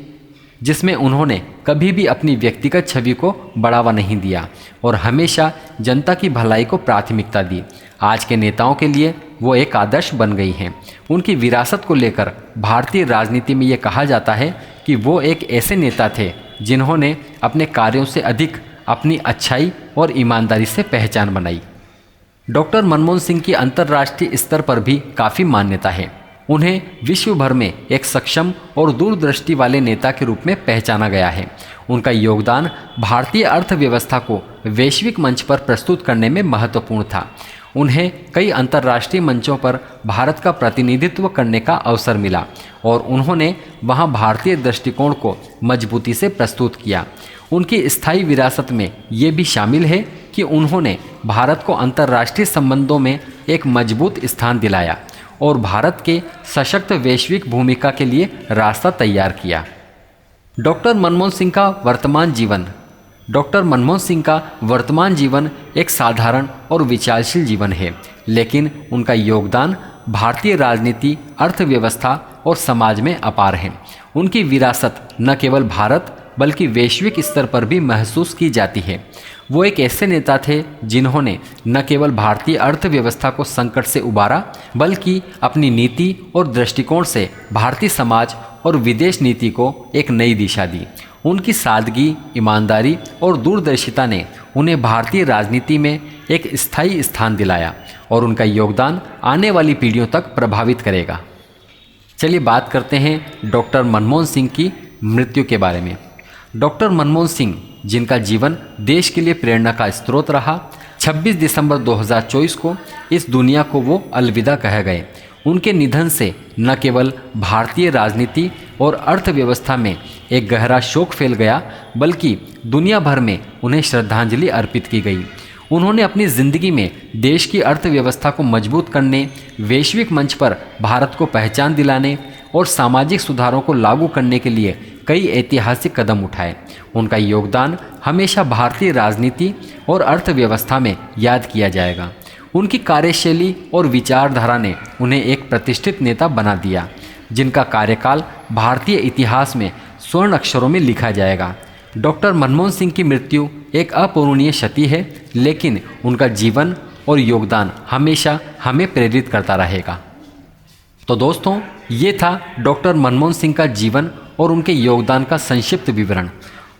जिसमें उन्होंने कभी भी अपनी व्यक्तिगत छवि को बढ़ावा नहीं दिया और हमेशा जनता की भलाई को प्राथमिकता दी, आज के नेताओं के लिए वो एक आदर्श बन गई हैं। उनकी विरासत को लेकर भारतीय राजनीति में ये कहा जाता है कि वो एक ऐसे नेता थे जिन्होंने अपने कार्यों से अधिक अपनी अच्छाई और ईमानदारी से पहचान बनाई। डॉक्टर मनमोहन सिंह की अंतर्राष्ट्रीय स्तर पर भी काफ़ी मान्यता है। उन्हें विश्व भर में एक सक्षम और दूरदृष्टि वाले नेता के रूप में पहचाना गया है। उनका योगदान भारतीय अर्थव्यवस्था को वैश्विक मंच पर प्रस्तुत करने में महत्वपूर्ण था। उन्हें कई अंतर्राष्ट्रीय मंचों पर भारत का प्रतिनिधित्व करने का अवसर मिला और उन्होंने वहां भारतीय दृष्टिकोण को मजबूती से प्रस्तुत किया। उनकी स्थायी विरासत में ये भी शामिल है कि उन्होंने भारत को अंतर्राष्ट्रीय संबंधों में एक मजबूत स्थान दिलाया और भारत के सशक्त वैश्विक भूमिका के लिए रास्ता तैयार किया। डॉक्टर मनमोहन सिंह का वर्तमान जीवन एक साधारण और विचारशील जीवन है, लेकिन उनका योगदान भारतीय राजनीति, अर्थव्यवस्था और समाज में अपार है। उनकी विरासत न केवल भारत बल्कि वैश्विक स्तर पर भी महसूस की जाती है। वो एक ऐसे नेता थे जिन्होंने न केवल भारतीय अर्थव्यवस्था को संकट से उबारा, बल्कि अपनी नीति और दृष्टिकोण से भारतीय समाज और विदेश नीति को एक नई दिशा दी। उनकी सादगी, ईमानदारी और दूरदर्शिता ने उन्हें भारतीय राजनीति में एक स्थायी स्थान दिलाया और उनका योगदान आने वाली पीढ़ियों तक प्रभावित करेगा। चलिए बात करते हैं डॉक्टर मनमोहन सिंह की मृत्यु के बारे में। डॉक्टर मनमोहन सिंह, जिनका जीवन देश के लिए प्रेरणा का स्रोत रहा, 26 दिसंबर 2024 को इस दुनिया को वो अलविदा कह गए। उनके निधन से न केवल भारतीय राजनीति और अर्थव्यवस्था में एक गहरा शोक फैल गया, बल्कि दुनिया भर में उन्हें श्रद्धांजलि अर्पित की गई। उन्होंने अपनी ज़िंदगी में देश की अर्थव्यवस्था को मजबूत करने, वैश्विक मंच पर भारत को पहचान दिलाने और सामाजिक सुधारों को लागू करने के लिए कई ऐतिहासिक कदम उठाए। उनका योगदान हमेशा भारतीय राजनीति और अर्थव्यवस्था में याद किया जाएगा। उनकी कार्यशैली और विचारधारा ने उन्हें एक प्रतिष्ठित नेता बना दिया, जिनका कार्यकाल भारतीय इतिहास में स्वर्ण अक्षरों में लिखा जाएगा। डॉक्टर मनमोहन सिंह की मृत्यु एक अपूरणीय क्षति है, लेकिन उनका जीवन और योगदान हमेशा हमें प्रेरित करता रहेगा। तो दोस्तों, ये था डॉक्टर मनमोहन सिंह का जीवन और उनके योगदान का संक्षिप्त विवरण।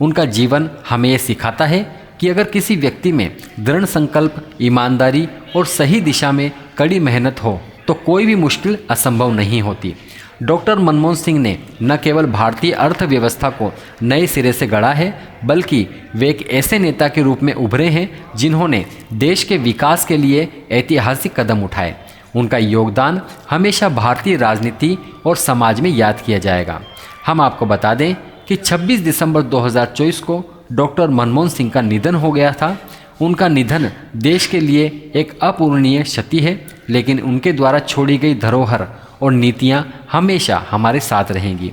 उनका जीवन हमें ये सिखाता है कि अगर किसी व्यक्ति में दृढ़ संकल्प, ईमानदारी और सही दिशा में कड़ी मेहनत हो तो कोई भी मुश्किल असंभव नहीं होती। डॉक्टर मनमोहन सिंह ने न केवल भारतीय अर्थव्यवस्था को नए सिरे से गढ़ा है, बल्कि वे एक ऐसे नेता के रूप में उभरे हैं जिन्होंने देश के विकास के लिए ऐतिहासिक कदम उठाए। उनका योगदान हमेशा भारतीय राजनीति और समाज में याद किया जाएगा। हम आपको बता दें कि 26 दिसंबर 2024 को डॉक्टर मनमोहन सिंह का निधन हो गया था। उनका निधन देश के लिए एक अपूरणीय क्षति है, लेकिन उनके द्वारा छोड़ी गई धरोहर और नीतियां हमेशा हमारे साथ रहेंगी।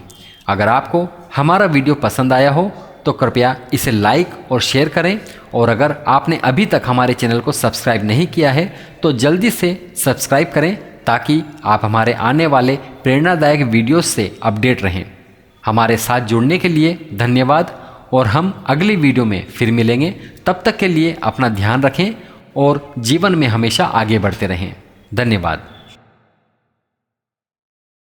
अगर आपको हमारा वीडियो पसंद आया हो तो कृपया इसे लाइक और शेयर करें, और अगर आपने अभी तक हमारे चैनल को सब्सक्राइब नहीं किया है तो जल्दी से सब्सक्राइब करें, ताकि आप हमारे आने वाले प्रेरणादायक वीडियोस से अपडेट रहें। हमारे साथ जुड़ने के लिए धन्यवाद, और हम अगली वीडियो में फिर मिलेंगे। तब तक के लिए अपना ध्यान रखें और जीवन में हमेशा आगे बढ़ते रहें। धन्यवाद।